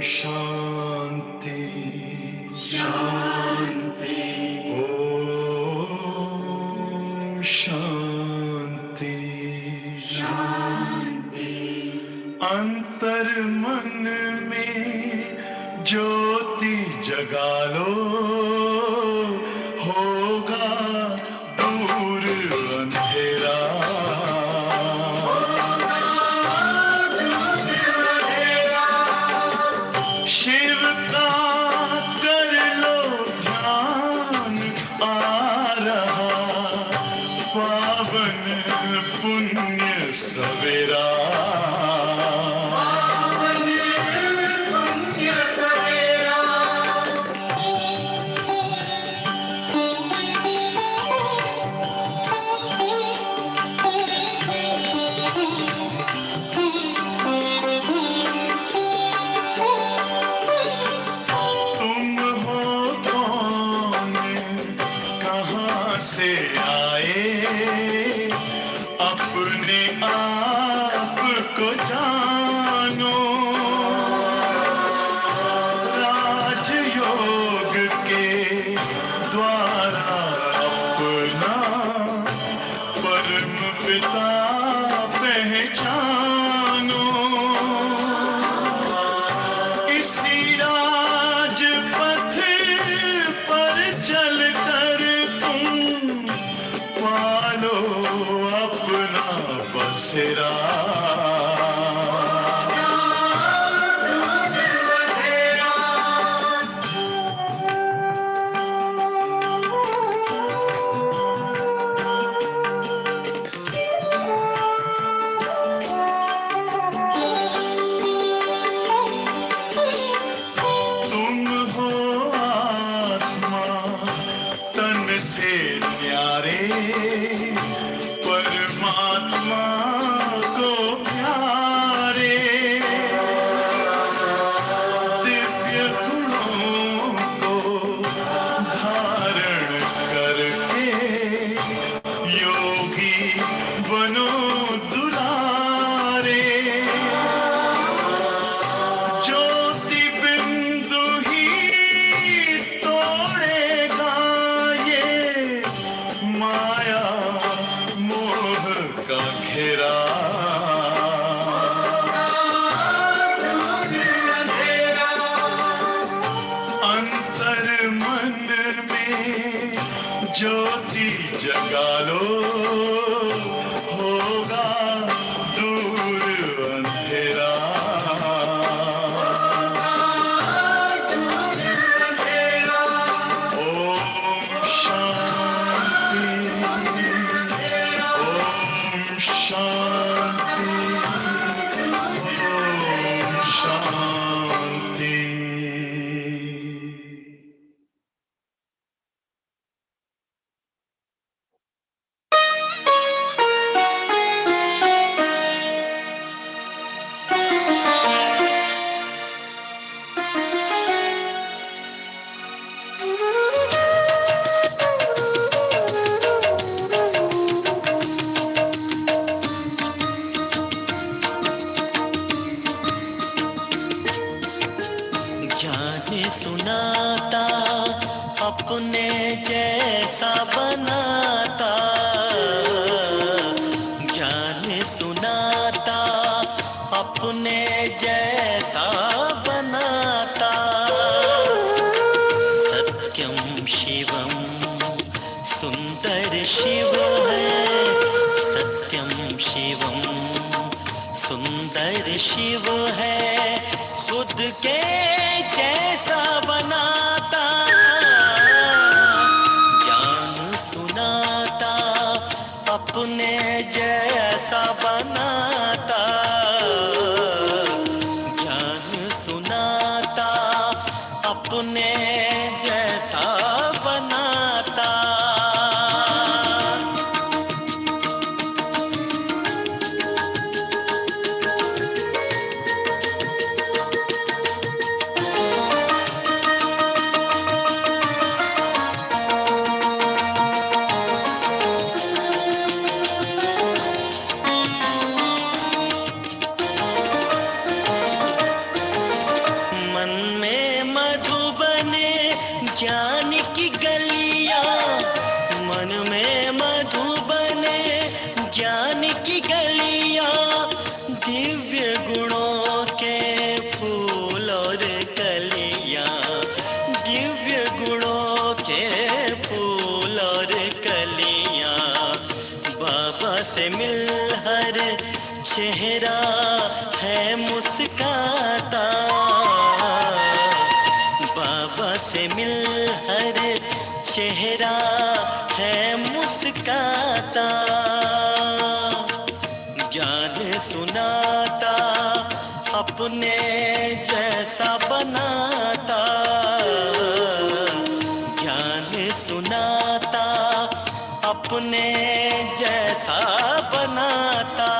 शांति शांति। ओम शांति शांति। अंतर मन में ज्योति जगा लो, होगा दूर अंधेरा। शिव का कर लो ध्यान, आ रहा पावन पुण्य सवेरा। तुम हो कौन, कहाँ से आए, अपने आप को जानो। राजयोग के द्वारा अपना परम पिता पहचानो। इसी राजपथ पर चलकर तुम पालो अपना बसेरा। तुम हो आत्मा तन से न्यारे, परमात्मा को प्यारे। दिव्य गुणों को धारण करके योगी बनो दुलारे। ज्योति बिंदु ही तोड़ेगा ये माया मोह का घेरा। अंतर मन में ज्योति जगा लो, होगा दूर अंधेरा। ओम शांति, ओम शांति, ओम शांति। जाने सुनाता अपने जैसा बनाता, जाने सुनाता अपने जैसा बनाता। सत्यम शिवम सुंदर शिव है, सत्यम शिवम सुंदर शिव है। खुद के जैसा बनाता, ज्ञान सुनाता अपने जैसा बनाता, ज्ञान सुनाता अपने जैसा बनाता। ज्ञान की गलियां दिव्य गुणों के फूल और कलियां, दिव्य गुणों के फूल और कलियां। बाबा से मिल हर चेहरा है मुस्काता, बाबा से मिल हर चेहरा है मुस्काता। ज्ञान सुनाता अपने जैसा बनाता, ज्ञान सुनाता अपने जैसा बनाता।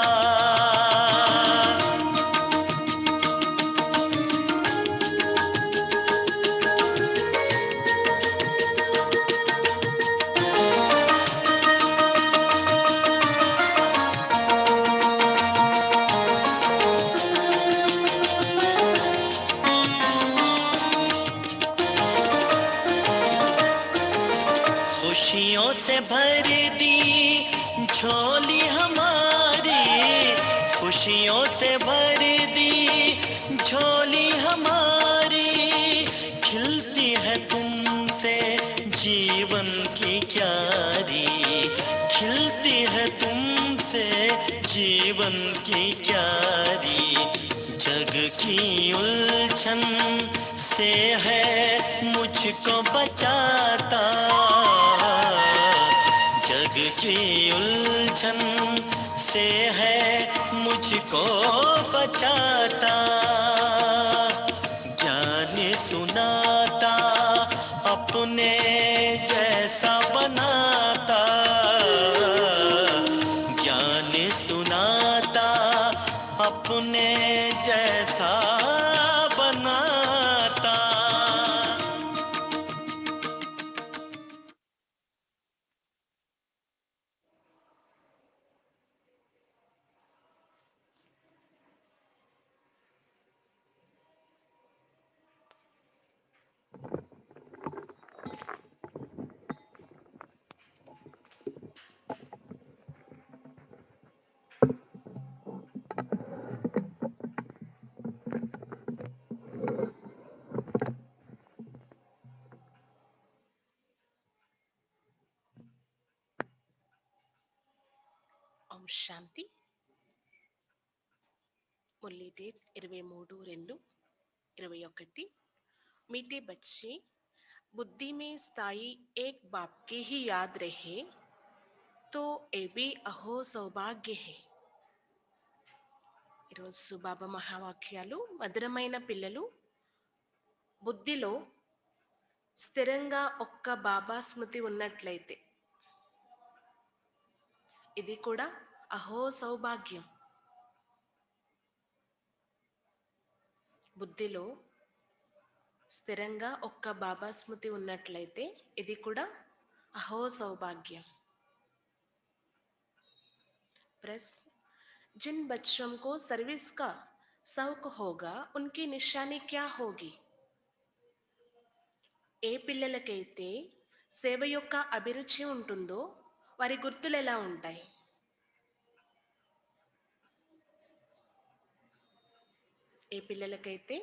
खुशियों से भर दी झोली हमारी, खुशियों से भर दी झोली हमारी। खिलती है तुमसे जीवन की क्यारी, खिलती है तुमसे जीवन की क्यारी। जग की उलझन से है मुझको बचाता, जग की उलझन से है मुझको बचाता। ज्ञान सुनाता अपने जैसा बनाता, ज्ञान सुनाता अपने जैसा बनाता। ఓం శాంతి. మురళీ డేట్ 23/2/21. मीठे बच्चे, बुद्धि में स्थायी एक बाप की ही याद रहे तो ये भी अहो सौभाग्य है. ఈరోజు బాబా మహావాక్యాలు. మధురమైన పిల్లలు, బుద్ధిలో స్థిరంగా ఒక్క బాబా స్మృతి ఉన్నట్లయితే ఇది కూడా అహో సౌభాగ్యం. బుద్ధిలో స్థిరంగా ఒక్క బాబా స్మృతి ఉన్నట్లయితే ఇది కూడా అహో సౌభాగ్యం. प्रश्न: जिन बच्चों को सर्विस का शौक होगा उनकी निशानी क्या होगी? ఏ పిల్లలకైతే సేవ యొక్క అభిరుచి ఉంటుందో వారి గుర్తులు ఎలా ఉంటాయి? ఏ పిల్లలకైతే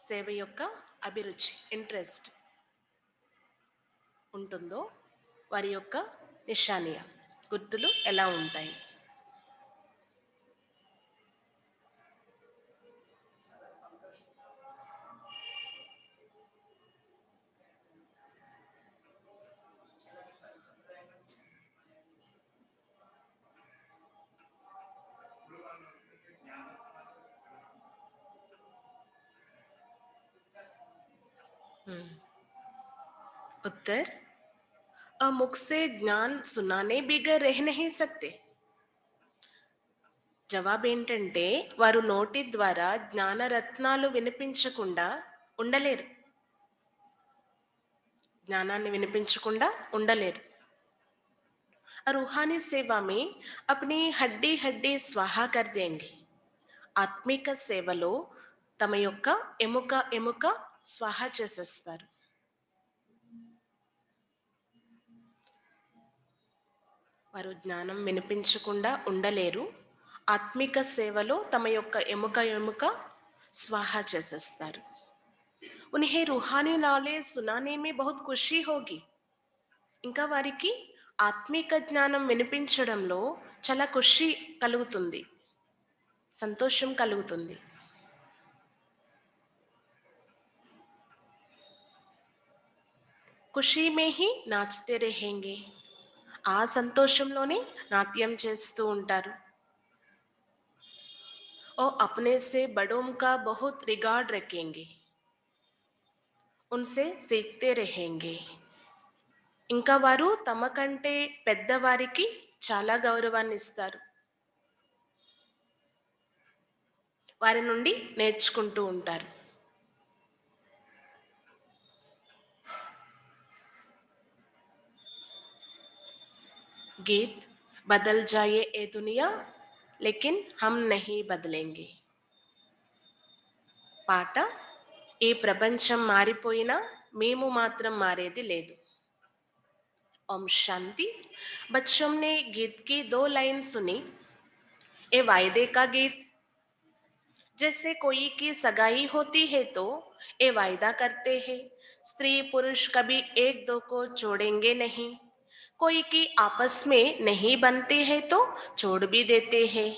సేవ యొక్క అభిరుచి ఇంట్రెస్ట్ ఉంటుందో వారి యొక్క నిశానియా గుర్తులు ఎలా ఉంటాయి? उत्तर: मुख से ज्ञान सुनाने बिगर रह नहीं सकते. జవాబు ఏంటంటే వారు నోటి ద్వారా జ్ఞానరత్నాలు వినిపించకుండా ఉండలేరు, జ్ఞానాన్ని వినిపించకుండా ఉండలేరు. रूहानी सेवा में अपनी हड्डी हड्डी स्वाहा कर देंगे. ఆత్మిక సేవలో తమ యొక్క ఎముక ఎముక స్వాహా చేసేస్తారు. వారు జ్ఞానం వినిపించకుండా ఉండలేరు. ఆత్మిక సేవలో తమ యొక్క ఎముక ఎముక స్వాహా చేసేస్తారు. उन्हें रूहानी नॉलेज सुनाने में बहुत खुशी होगी. ఇంకా వారికి ఆత్మిక జ్ఞానం వినిపించడంలో చాలా ఖుషి కలుగుతుంది, సంతోషం కలుగుతుంది. ఖుషి మే హీ నాచతే రహేంగే, ఆ సంతోషంలోనే నాట్యం చేస్తూ ఉంటారు. ఓ అప్నే సే బడోం కా బహుత్ రిగార్డ్ రఖేంగే, ఉన్సే సీఖతే రహేంగే. ఇంకా వారు తమ కంటే పెద్దవారికి చాలా గౌరవాన్ని ఇస్తారు, వారి నుండి నేర్చుకుంటూ ఉంటారు. गीत बदल जाए ए दुनिया लेकिन हम नहीं बदलेंगे. పాట, ఈ ప్రపంచం మారిపోయినా మేము మాత్రం మారేది లేదు. ओम शांति. बच्चों ने गीत की 2 लाइन सुनी. ये वायदे का गीत. जैसे कोई की सगाई होती है तो ये वायदा करते हैं, स्त्री पुरुष कभी एक दो को छोड़ेंगे नहीं. कोई की आपस में नहीं बनते हैं तो छोड़ भी देते हैं.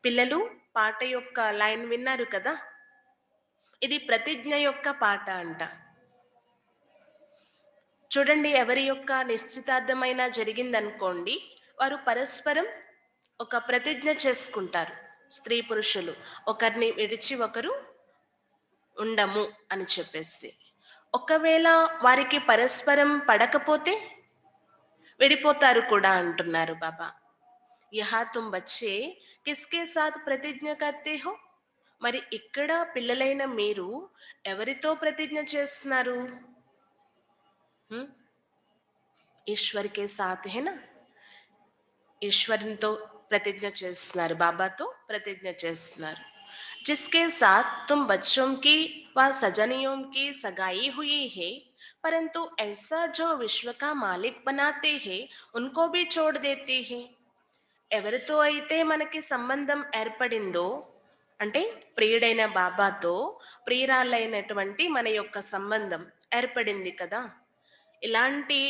పిల్లలు పాట యొక్క లైన్ విన్నారు కదా, ఇది ప్రతిజ్ఞ యొక్క పాట అంట. చూడండి, ఎవరి యొక్క నిశ్చితార్థమైన జరిగిందనుకోండి, వారు పరస్పరం ఒక ప్రతిజ్ఞ చేసుకుంటారు. స్త్రీ పురుషులు ఒకరిని విడిచి ఒకరు ఉండము అని చెప్పేసి. ఒకవేళ వారికి పరస్పరం పడకపోతే విడిపోతారు కూడా అంటున్నారు బాబా. యహా తుమ్ బచ్చే కిస్కే సాత్ ప్రతిజ్ఞ కర్తే హో. మరి ఇక్కడ పిల్లలైన మీరు ఎవరితో ప్రతిజ్ఞ చేస్తున్నారు? ఈశ్వర్ కే సాత్ హేనా, ఈశ్వరునితో ప్రతిజ్ఞ చేస్తున్నారు, బాబాతో ప్రతిజ్ఞ చేస్తున్నారు. जिसके साथ तुम बच्चों की व सजनियों की सगाई हुई है, परंतु ऐसा जो विश्व का मालिक बनाते हैं उनको भी छोड़ देती है. ఎవరితో అయితే మనకి సంబంధం ఏర్పడిందో, అంటే ప్రియుడైన బాబాతో ప్రియురాలైనటువంటి మన యొక్క సంబంధం ఏర్పడింది కదా, ఇలాంటి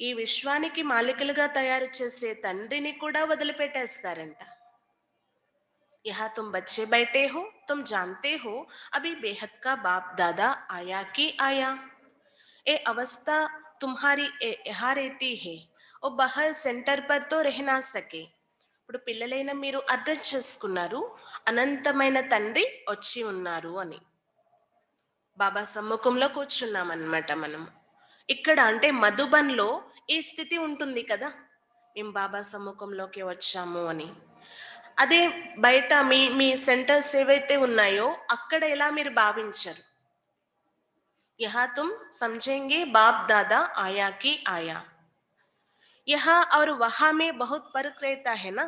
ఈ విశ్వానికి మాలికలుగా తయారు చేసే తండ్రిని కూడా వదిలిపెట్టేస్తారంట. यहाँ तुम बच्चे बैठे हो, तुम जानते हो अभी बेहद का बाप दादा आया कि आया. ये अवस्था तुम्हारी यहाँ रहती है, वो बाहर सेंटर पर तो रह ना सके. ఇప్పుడు పిల్లలైన మీరు అర్థం చేసుకున్నారు, అనంతమైన తండ్రి వచ్చి ఉన్నారు అని. బాబా సమ్ముఖంలో కూర్చున్నామన్నమాట మనం. ఇక్కడ అంటే మధుబన్లో ఈ స్థితి ఉంటుంది కదా, మేము బాబా సమ్ముఖంలోకి వచ్చాము అని. అదే బయట మీ మీ సెంటర్స్ ఏవైతే ఉన్నాయో అక్కడ ఎలా మీరు భావించరు. యహా తుమ్ సమझेंगे बाप दादा आया कि आया. यहाँ और वहां में बहुत फर्क रहता है ना,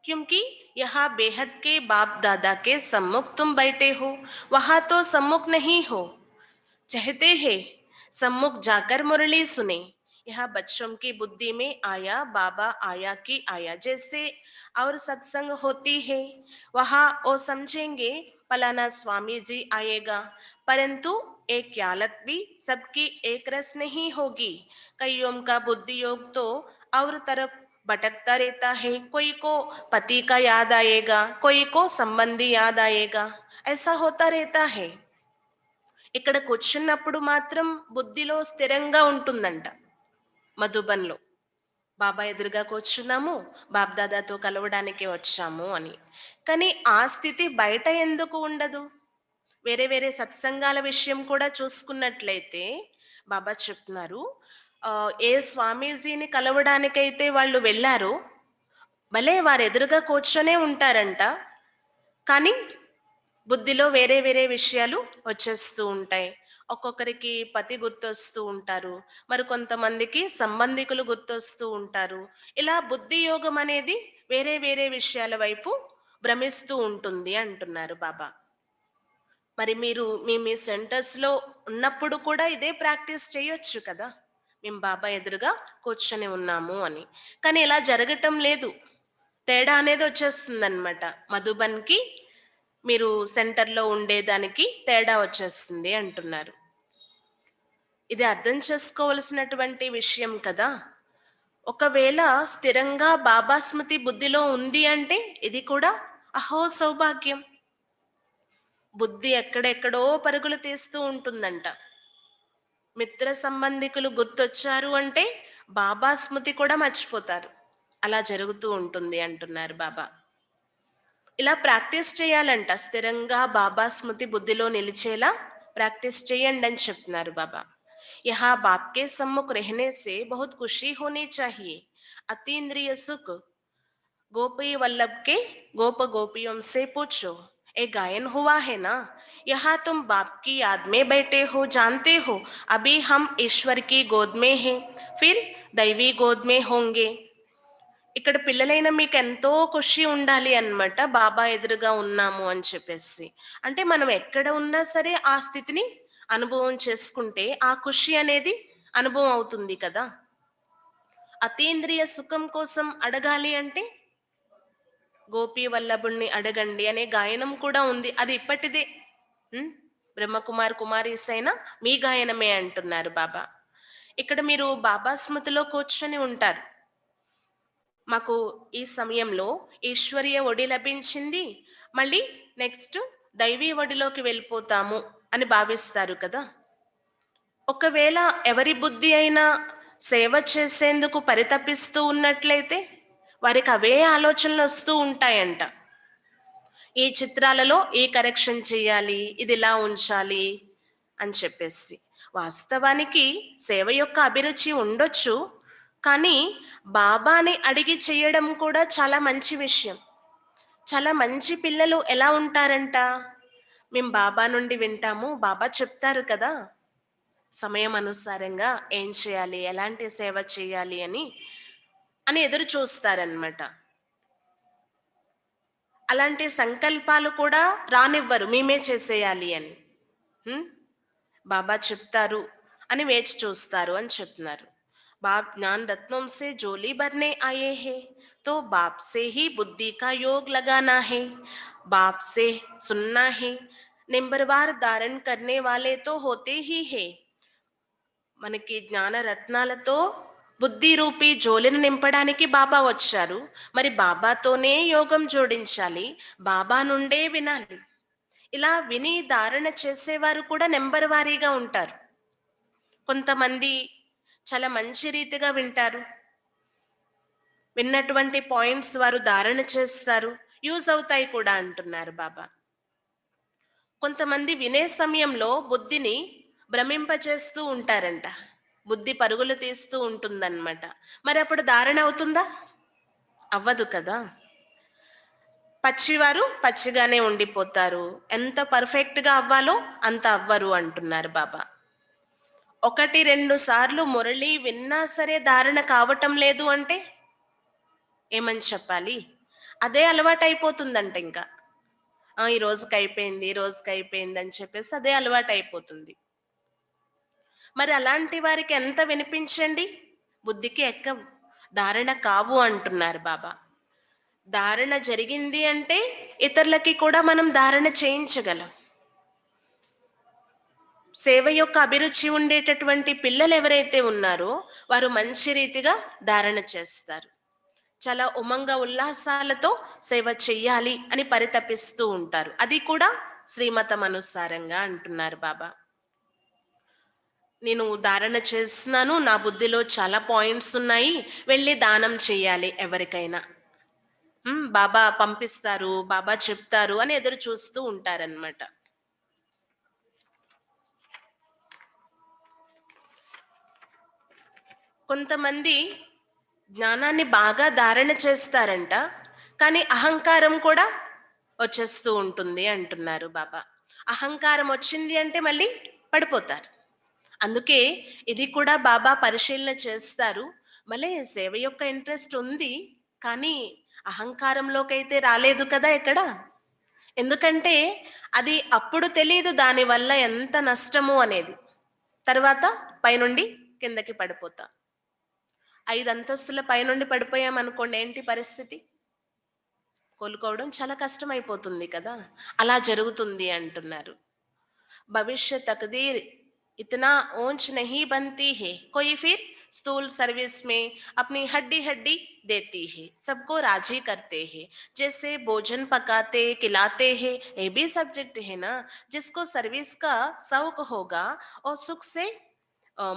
क्योंकि यहाँ बेहद के बाप दादा के सम्मुख तुम बैठे हो, वहां तो सम्मुख नहीं हो. चाहते हैं सम्मुख जाकर मुरली सुने. यह बच्चों की बुद्धि में आया बाबा आया कि आया जैसे और सत्संग होती है, वहां वो समझेंगे फलाना स्वामी जी आएगा, परंतु एक ख्यालत भी सबकी एक रस नहीं होगी. कईयों का बुद्धि योग तो और तरफ भटकता रहता है. कोई को पति का याद आएगा, कोई को संबंधी याद आएगा, ऐसा होता रहता है. ఇక్కడ కూర్చున్నప్పుడు మాత్రం బుద్ధిలో స్థిరంగా ఉంటుందంట. మధుబన్లో బాబా ఎదురుగా కూర్చున్నాము, బాబ్దాదాతో కలవడానికి వచ్చాము అని. కానీ ఆ స్థితి బయట ఎందుకు ఉండదు? వేరే వేరే సత్సంగాల విషయం కూడా చూసుకున్నట్లయితే బాబా చెప్తున్నారు, ఏ స్వామీజీని కలవడానికైతే వాళ్ళు వెళ్ళారో భలే వారు ఎదురుగా కూర్చొనే ఉంటారంట, కానీ బుద్ధిలో వేరే వేరే విషయాలు వచ్చేస్తూ ఉంటాయి. ఒక్కొక్కరికి పతి గుర్తొస్తూ ఉంటారు, మరి కొంతమందికి సంబంధికులు గుర్తొస్తూ ఉంటారు. ఇలా బుద్ధి యోగం అనేది వేరే వేరే విషయాల వైపు భ్రమిస్తూ ఉంటుంది అంటున్నారు బాబా. మరి మీరు మీ మీ సెంటర్స్లో ఉన్నప్పుడు కూడా ఇదే ప్రాక్టీస్ చేయొచ్చు కదా. మేము బాబా ఎదురుగా కూర్చొని ఉన్నాము అని. కానీ ఇలా జరగటం లేదు. తేడా అనేది వచ్చేస్తుందన్నమాట. మధుబన్‌కి మీరు సెంటర్‌లో ఉండేదానికి తేడా వచ్చేస్తుంది అంటున్నారు. ఇది అర్థం చేసుకోవలసినటువంటి విషయం కదా! ఒకవేళ స్థిరంగా బాబా స్మృతి బుద్ధిలో ఉంది అంటే ఇది కూడా అహో సౌభాగ్యం. బుద్ధి ఎక్కడెక్కడో పరుగులు తీస్తూ ఉంటుందంట. మిత్ర సంబంధికులు గుర్తొచ్చారు అంటే బాబా స్మృతి కూడా మర్చిపోతారు. అలా జరుగుతూ ఉంటుంది అంటున్నారు బాబా. ఇలా ప్రాక్టీస్ చేయాలంట. స్థిరంగా బాబా స్మృతి బుద్ధిలో నిలిచేలా ప్రాక్టీస్ చేయండి అని చెప్తున్నారు బాబా. यहाँ बाप के सम्मुख रहने से बहुत खुशी होनी चाहिए। अतीन्द्रिय सुख गोपी वल्लभ के गोप गोपियों से पूछो, ये गायन हुआ है ना। यहाँ तुम बाप की याद में बैठे हो, जानते हो अभी हम ईश्वर की गोद में हैं, फिर दैवी गोद में होंगे। ఇక్కడ పిల్లలైన మీకు ఎంతో ఖుషి ఉండాలి అన్నమాట, బాబా ఎదురుగా ఉన్నాము అని చెప్పేసి. అంటే మనం ఎక్కడ ఉన్నా సరే ఆ స్థితిని అనుభవం చేసుకుంటే ఆ ఖుషి అనేది అనుభవం అవుతుంది కదా. అతీంద్రియ సుఖం కోసం అడగాలి అంటే గోపీ వల్లభుణ్ణి అడగండి అనే గాయనం కూడా ఉంది. అది ఇప్పటిదే. బ్రహ్మకుమార్ కుమారీస్ అయినా మీ గాయనమే అంటున్నారు బాబా. ఇక్కడ మీరు బాబా స్మృతిలో కూర్చొని ఉంటారు. మాకు ఈ సమయంలో ఈశ్వరీయ ఒడి లభించింది, మళ్ళీ నెక్స్ట్ దైవీ ఒడిలోకి వెళ్ళిపోతాము అని భావిస్తారు కదా. ఒకవేళ ఎవరి బుద్ధి అయినా సేవ చేసేందుకు పరితపిస్తూ ఉన్నట్లయితే వారికి అవే ఆలోచనలు వస్తూ ఉంటాయంట. ఈ చిత్రాలలో ఈ కరెక్షన్ చేయాలి, ఇది ఇలా ఉంచాలి అని చెప్పేసి. వాస్తవానికి సేవ యొక్క అభిరుచి ఉండొచ్చు, కానీ బాబాని అడిగి చేయడం కూడా చాలా మంచి విషయం. చాలా మంచి పిల్లలు ఎలా ఉంటారంట, మేము బాబా నుండి వింటాము, బాబా చెప్తారు కదా సమయం అనుసారంగా ఏం చేయాలి, ఎలాంటి సేవ చేయాలి అని ఎదురు చూస్తారనమాట. అలాంటి సంకల్పాలు కూడా రానివ్వరు, మేమే చేసేయాలి అని. బాబా చెప్తారు అని వేచి చూస్తారు అని చెప్తున్నారు. बाप ज्ञान रत्नों से जोली भरने आए हैं, तो बाप से ही बुद्धि का योग लगाना है, बाप से सुनना है। निंबरवार धारण करने वाले तो होते ही है। మనకి జ్ఞాన రత్నాలతో బుద్ధి రూపీ జోలిని నింపడానికి బాబా వచ్చారు. మరి బాబాతోనే యోగం జోడించాలి, బాబా నుండే వినాలి. ఇలా విని ధారణ చేసేవారు కూడా నెంబర్ వారీగా ఉంటారు. కొంతమంది చాలా మంచి రీతిగా వింటారు, విన్నటువంటి పాయింట్స్ వారు ధారణ చేస్తారు, యూజ్ అవుతాయి కూడా అంటున్నారు బాబా. కొంతమంది వినే సమయంలో బుద్ధిని భ్రమింపచేస్తూ ఉంటారంట, బుద్ధి పరుగులు తీస్తూ ఉంటుందన్నమాట. మరి అప్పుడు ధారణ అవుతుందా? అవ్వదు కదా. పచ్చివారు పచ్చిగానే ఉండిపోతారు, ఎంత పర్ఫెక్ట్గా అవ్వాలో అంత అవ్వరు అంటున్నారు బాబా. 1-2 సార్లు మురళి విన్నా సరే ధారణ కావటం లేదు అంటే ఏమని చెప్పాలి? అదే అలవాటు అయిపోతుందంట. ఇంకా ఈ రోజుకి అయిపోయింది, ఈ రోజుకి అయిపోయింది అని చెప్పేసి అదే అలవాటు అయిపోతుంది. మరి అలాంటి వారికి ఎంత వినిపించండి, బుద్ధికి ఎక్కవు, ధారణ కావు అంటున్నారు బాబా. ధారణ జరిగింది అంటే ఇతరులకి కూడా మనం ధారణ చేయించగలం. సేవ యొక్క అభిరుచి ఉండేటటువంటి పిల్లలు ఎవరైతే ఉన్నారో వారు మంచి రీతిగా ధారణ చేస్తారు. చాలా ఉమంగ ఉల్లాసాలతో సేవ చెయ్యాలి అని పరితపిస్తూ ఉంటారు. అది కూడా శ్రీమతం అనుసారంగా అంటున్నారు బాబా. నేను ధారణ చేస్తున్నాను, నా బుద్ధిలో చాలా పాయింట్స్ ఉన్నాయి, వెళ్ళి దానం చెయ్యాలి ఎవరికైనా, బాబా పంపిస్తారు, బాబా చెప్తారు అని ఎదురు చూస్తూ ఉంటారన్నమాట. కొంతమంది జ్ఞానాన్ని బాగా ధారణ చేస్తారంట, కానీ అహంకారం కూడా వచ్చేస్తూ ఉంటుంది అంటున్నారు బాబా. అహంకారం వచ్చింది అంటే మళ్ళీ పడిపోతారు. అందుకే ఇది కూడా బాబా పరిశీలన చేస్తారు. మళ్ళీ సేవ యొక్క ఇంట్రెస్ట్ ఉంది, కానీ అహంకారంలోకి అయితే రాలేదు కదా ఎక్కడ. ఎందుకంటే అది అప్పుడు తెలియదు దానివల్ల ఎంత నష్టము అనేది, తర్వాత పైనుండి కిందకి పడిపోతా. 5 అంతస్తుల పైనుండి పడిపోయామనుకోండి, ఏంటి పరిస్థితి? కోలుకోవడం చాలా కష్టమైపోతుంది కదా! అలా జరుగుతుంది అంటున్నారు. भविष्य तकदीर इतना ऊंच नहीं बनती है, कोई फिर स्थूल सर्विस में अपनी हड्डी हड्डी देती है, सबको राजी करते हैं, जैसे भोजन पकाते खिलाते हैं, ये भी सब्जेक्ट है ना। जिसको सर्विस का शौक होगा और सुख से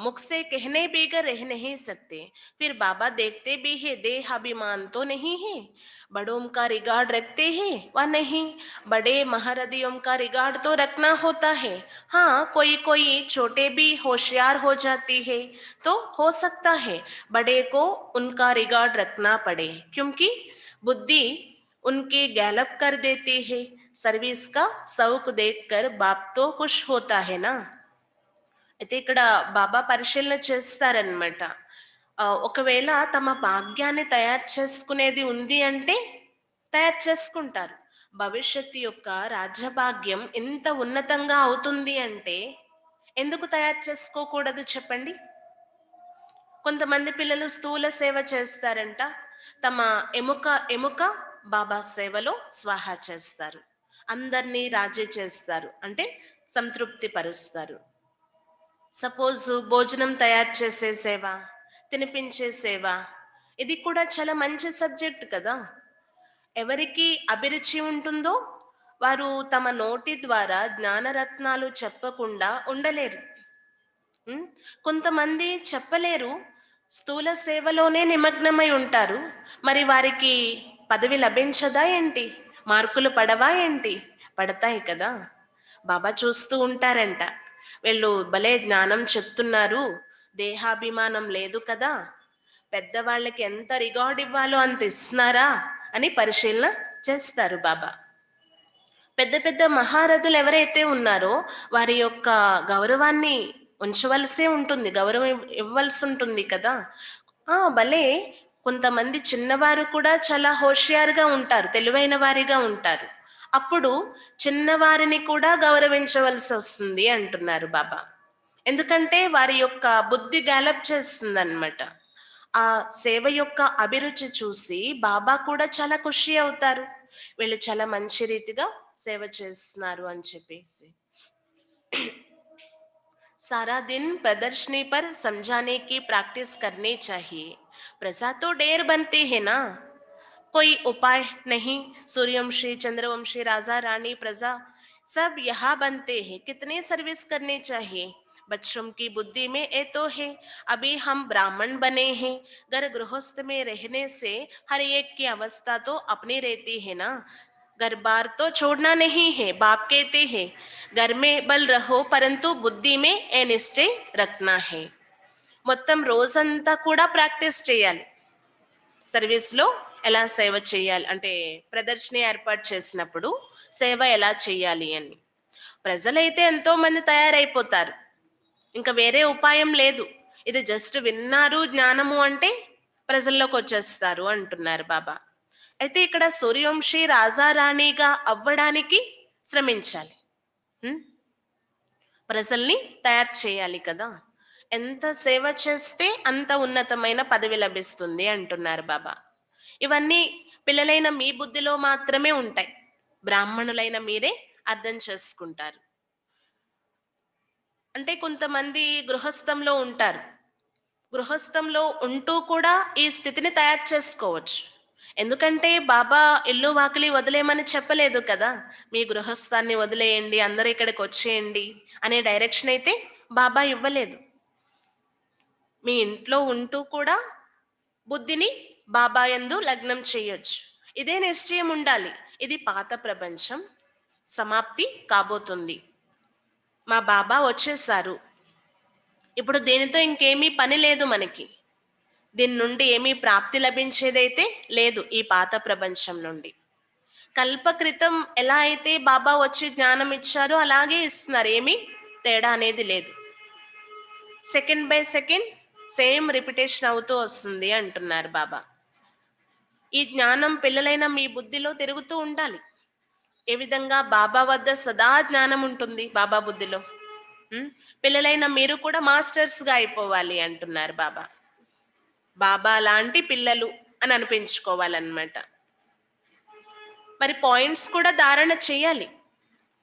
मुख से कहने बेगर रह नहीं सकते। फिर बाबा देखते भी है देहाभिमान तो नहीं है, बड़ों का रिगार्ड रखते हैं व नहीं, बड़े महारथियों का रिगार्ड तो रखना होता है। हाँ, कोई कोई छोटे भी होशियार हो जाती है तो हो सकता है बड़े को उनका रिगार्ड रखना पड़े, क्योंकि बुद्धि उनकी गैलप कर देती है। सर्विस का शौक देखकर बाप तो खुश होता है ना। అయితే ఇక్కడ బాబా పరిశీలన చేస్తారనమాట. ఒకవేళ తమ భాగ్యాన్ని తయారు చేసుకునేది ఉంది అంటే తయారు చేసుకుంటారు. భవిష్యత్తు యొక్క రాజ్యభాగ్యం ఎంత ఉన్నతంగా అవుతుంది అంటే ఎందుకు తయారు చేసుకోకూడదు చెప్పండి? కొంతమంది పిల్లలు స్థూల సేవ చేస్తారంట, తమ ఎముక ఎముక బాబా సేవలో స్వాహా చేస్తారు, అందరినీ రాజీ చేస్తారు, అంటే సంతృప్తి పరుస్తారు. సపోజ్ భోజనం తయారు చేసే సేవ, తినిపించే సేవ, ఇది కూడా చాలా మంచి సబ్జెక్ట్ కదా. ఎవరికి అభిరుచి ఉంటుందో వారు తమ నోటి ద్వారా జ్ఞానరత్నాలు చెప్పకుండా ఉండలేరు. కొంతమంది చెప్పలేరు, స్థూల సేవలోనే నిమగ్నమై ఉంటారు. మరి వారికి పదవి లభించదా ఏంటి? మార్కులు పడవా ఏంటి? పడతాయి కదా. బాబా చూస్తూ ఉంటారంట, వీళ్ళు భలే జ్ఞానం చెప్తున్నారు, దేహాభిమానం లేదు కదా, పెద్దవాళ్ళకి ఎంత రిగార్డ్ ఇవ్వాలో అంత ఇస్తున్నారా అని పరిశీలన చేస్తారు బాబా. పెద్ద పెద్ద మహారథులు ఎవరైతే ఉన్నారో వారి యొక్క గౌరవాన్ని ఉంచవలసే ఉంటుంది, గౌరవం ఇవ్వాల్సి ఉంటుంది కదా. భలే కొంతమంది చిన్నవారు కూడా చాలా హోషియారుగా ఉంటారు, తెలివైన వారిగా ఉంటారు. అప్పుడు చిన్నవారిని కూడా గౌరవించవలసి వస్తుంది అంటున్నారు బాబా. ఎందుకంటే వారి యొక్క బుద్ధి గ్యాలప్ చేస్తుంది అన్నమాట. ఆ సేవ యొక్క అభిరుచి చూసి బాబా కూడా చాలా ఖుషి అవుతారు, వీళ్ళు చాలా మంచి రీతిగా సేవ చేస్తున్నారు అని చెప్పేసి. सारा दिन प्रदर्शनी पर समझाने की प्रैक्टिस करनी चाहिए। प्रजा तो ढेर बनती है ना, कोई उपाय नहीं। सूर्यवंशी, चंद्रवंशी, राजा रानी, प्रजा सब यहाँ बनते हैं, कितनी सर्विस करनी चाहिए। बच्चों की बुद्धि में ये तो है, अभी हम ब्राह्मण बने हैं, घर गृहस्थ में रहने से हर एक की अवस्था तो अपनी रहती है ना। घर बार तो छोड़ना नहीं है, बाप कहते हैं घर में बल रहो परंतु बुद्धि में ఏ నిశ్చయ రఖనా है. మొత్తం రోజంతా కూడా ప్రాక్టీస్ చేయాలి, సర్వీస్లో ఎలా సేవ చేయాలి అంటే ప్రదర్శన ఏర్పాటు చేసినప్పుడు సేవ ఎలా చేయాలి అని. ప్రజలైతే ఎంతో మంది తయారైపోతారు, ఇంకా వేరే ఉపాయం లేదు, ఇది జస్ట్ విన్నారు జ్ఞానము అంటే ప్రజల్లోకి వచ్చేస్తారు అంటున్నారు బాబా. అయితే ఇక్కడ సూర్యవంశీ రాజారాణిగా అవ్వడానికి శ్రమించాలి, ప్రజల్ని తయారు చేయాలి కదా. ఎంత సేవ చేస్తే అంత ఉన్నతమైన పదవి లభిస్తుంది అంటున్నారు బాబా. ఇవన్నీ పిల్లలైన మీ బుద్ధిలో మాత్రమే ఉంటాయి, బ్రాహ్మణులైన మీరే అర్థం చేసుకుంటారు. అంటే కొంతమంది గృహస్థంలో ఉంటారు, గృహస్థంలో ఉంటూ కూడా ఈ స్థితిని తయారు చేసుకోవచ్చు. ఎందుకంటే బాబా ఇల్లు వాకిలి వదిలేయమని చెప్పలేదు కదా, మీ గృహస్థాన్ని వదిలేయండి, అందరూ ఇక్కడికి వచ్చేయండి అనే డైరెక్షన్ అయితే బాబా ఇవ్వలేదు. మీ ఇంట్లో ఉంటూ కూడా బుద్ధిని బాబా యందు లగ్నం చేయొచ్చు, ఇదే నిశ్చయం ఉండాలి. ఇది పాత ప్రపంచం సమాప్తి కాబోతుంది, మా బాబా వచ్చేసారు, ఇప్పుడు దీనితో ఇంకేమీ పని లేదు మనకి, దీని నుండి ఏమీ ప్రాప్తి లభించేదైతే లేదు ఈ పాత ప్రపంచం నుండి. కల్పక్రితం ఎలా అయితే బాబా వచ్చి జ్ఞానం ఇచ్చారో అలాగే ఇస్తున్నారు, ఏమీ తేడా అనేది లేదు. Second by second same repetition అవుతూ వస్తుంది అంటున్నారు బాబా. ఈ జ్ఞానం పిల్లలైన మీ బుద్ధిలో తిరుగుతూ ఉండాలి. ఏ విధంగా బాబా వద్ద సదా జ్ఞానం ఉంటుంది బాబా బుద్ధిలో, ఉమ్, పిల్లలైన మీరు కూడా మాస్టర్స్ గా అయిపోవాలి అంటున్నారు బాబా. బాబా లాంటి పిల్లలు అని అనిపించుకోవాలన్నమాట. మరి పాయింట్స్ కూడా ధారణ చేయాలి.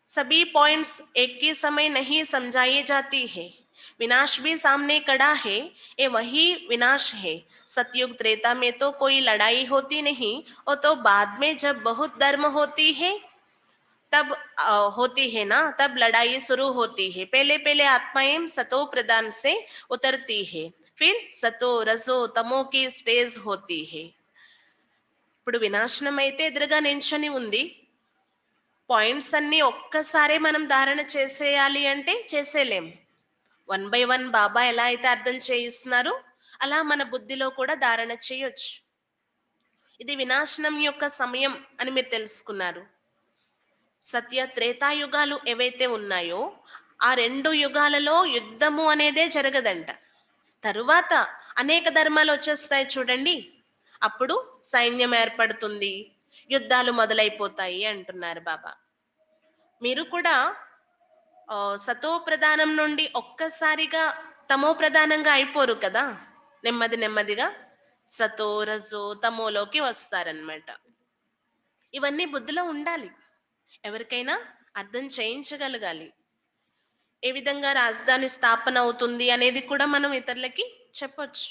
सभी पॉइंट्स एक ही समय नहीं समझाई जाती है. विनाश भी सामने खड़ा है, ये वही विनाश है. सतयुग त्रेता में तो कोई लड़ाई होती नहीं, और तो बाद में जब बहुत धर्म होती है तब होती है ना, तब लड़ाई शुरू होती है. पहले पहले आत्माएं सतो प्रधान से उतरती है, फिर सतो रजो तमो की स्टेज होती है. ఇప్పుడు వినాశనం అయితే ఎదురుగా నించొని ఉంది. పాయింట్స్ అన్ని ఒక్కసారే మనం ధారణ చేసేయాలి అంటే చేసేలేం. వన్ బై వన్ బాబా ఎలా అయితే అర్థం చేయిస్తున్నారు అలా మన బుద్ధిలో కూడా ధారణ చేయొచ్చు. ఇది వినాశనం యొక్క సమయం అని మీరు తెలుసుకున్నారు. సత్య త్రేతాయుగాలు ఏవైతే ఉన్నాయో ఆ రెండు యుగాలలో యుద్ధము అనేదే జరగదంట. తరువాత అనేక ధర్మాలు వచ్చేస్తాయి చూడండి, అప్పుడు సైన్యం ఏర్పడుతుంది, యుద్ధాలు మొదలైపోతాయి అంటున్నారు బాబా. మీరు కూడా సతో ప్రధానం నుండి ఒక్కసారిగా తమో ప్రధానంగా అయిపోరు కదా, నెమ్మది నెమ్మదిగా సతో రజో తమోలోకి వస్తారనమాట. ఇవన్నీ బుద్ధిలో ఉండాలి, ఎవరికైనా అర్థం చేయించగలగాలి. ఏ విధంగా రాజధాని స్థాపన అవుతుంది అనేది కూడా మనం ఇతరులకి చెప్పొచ్చు.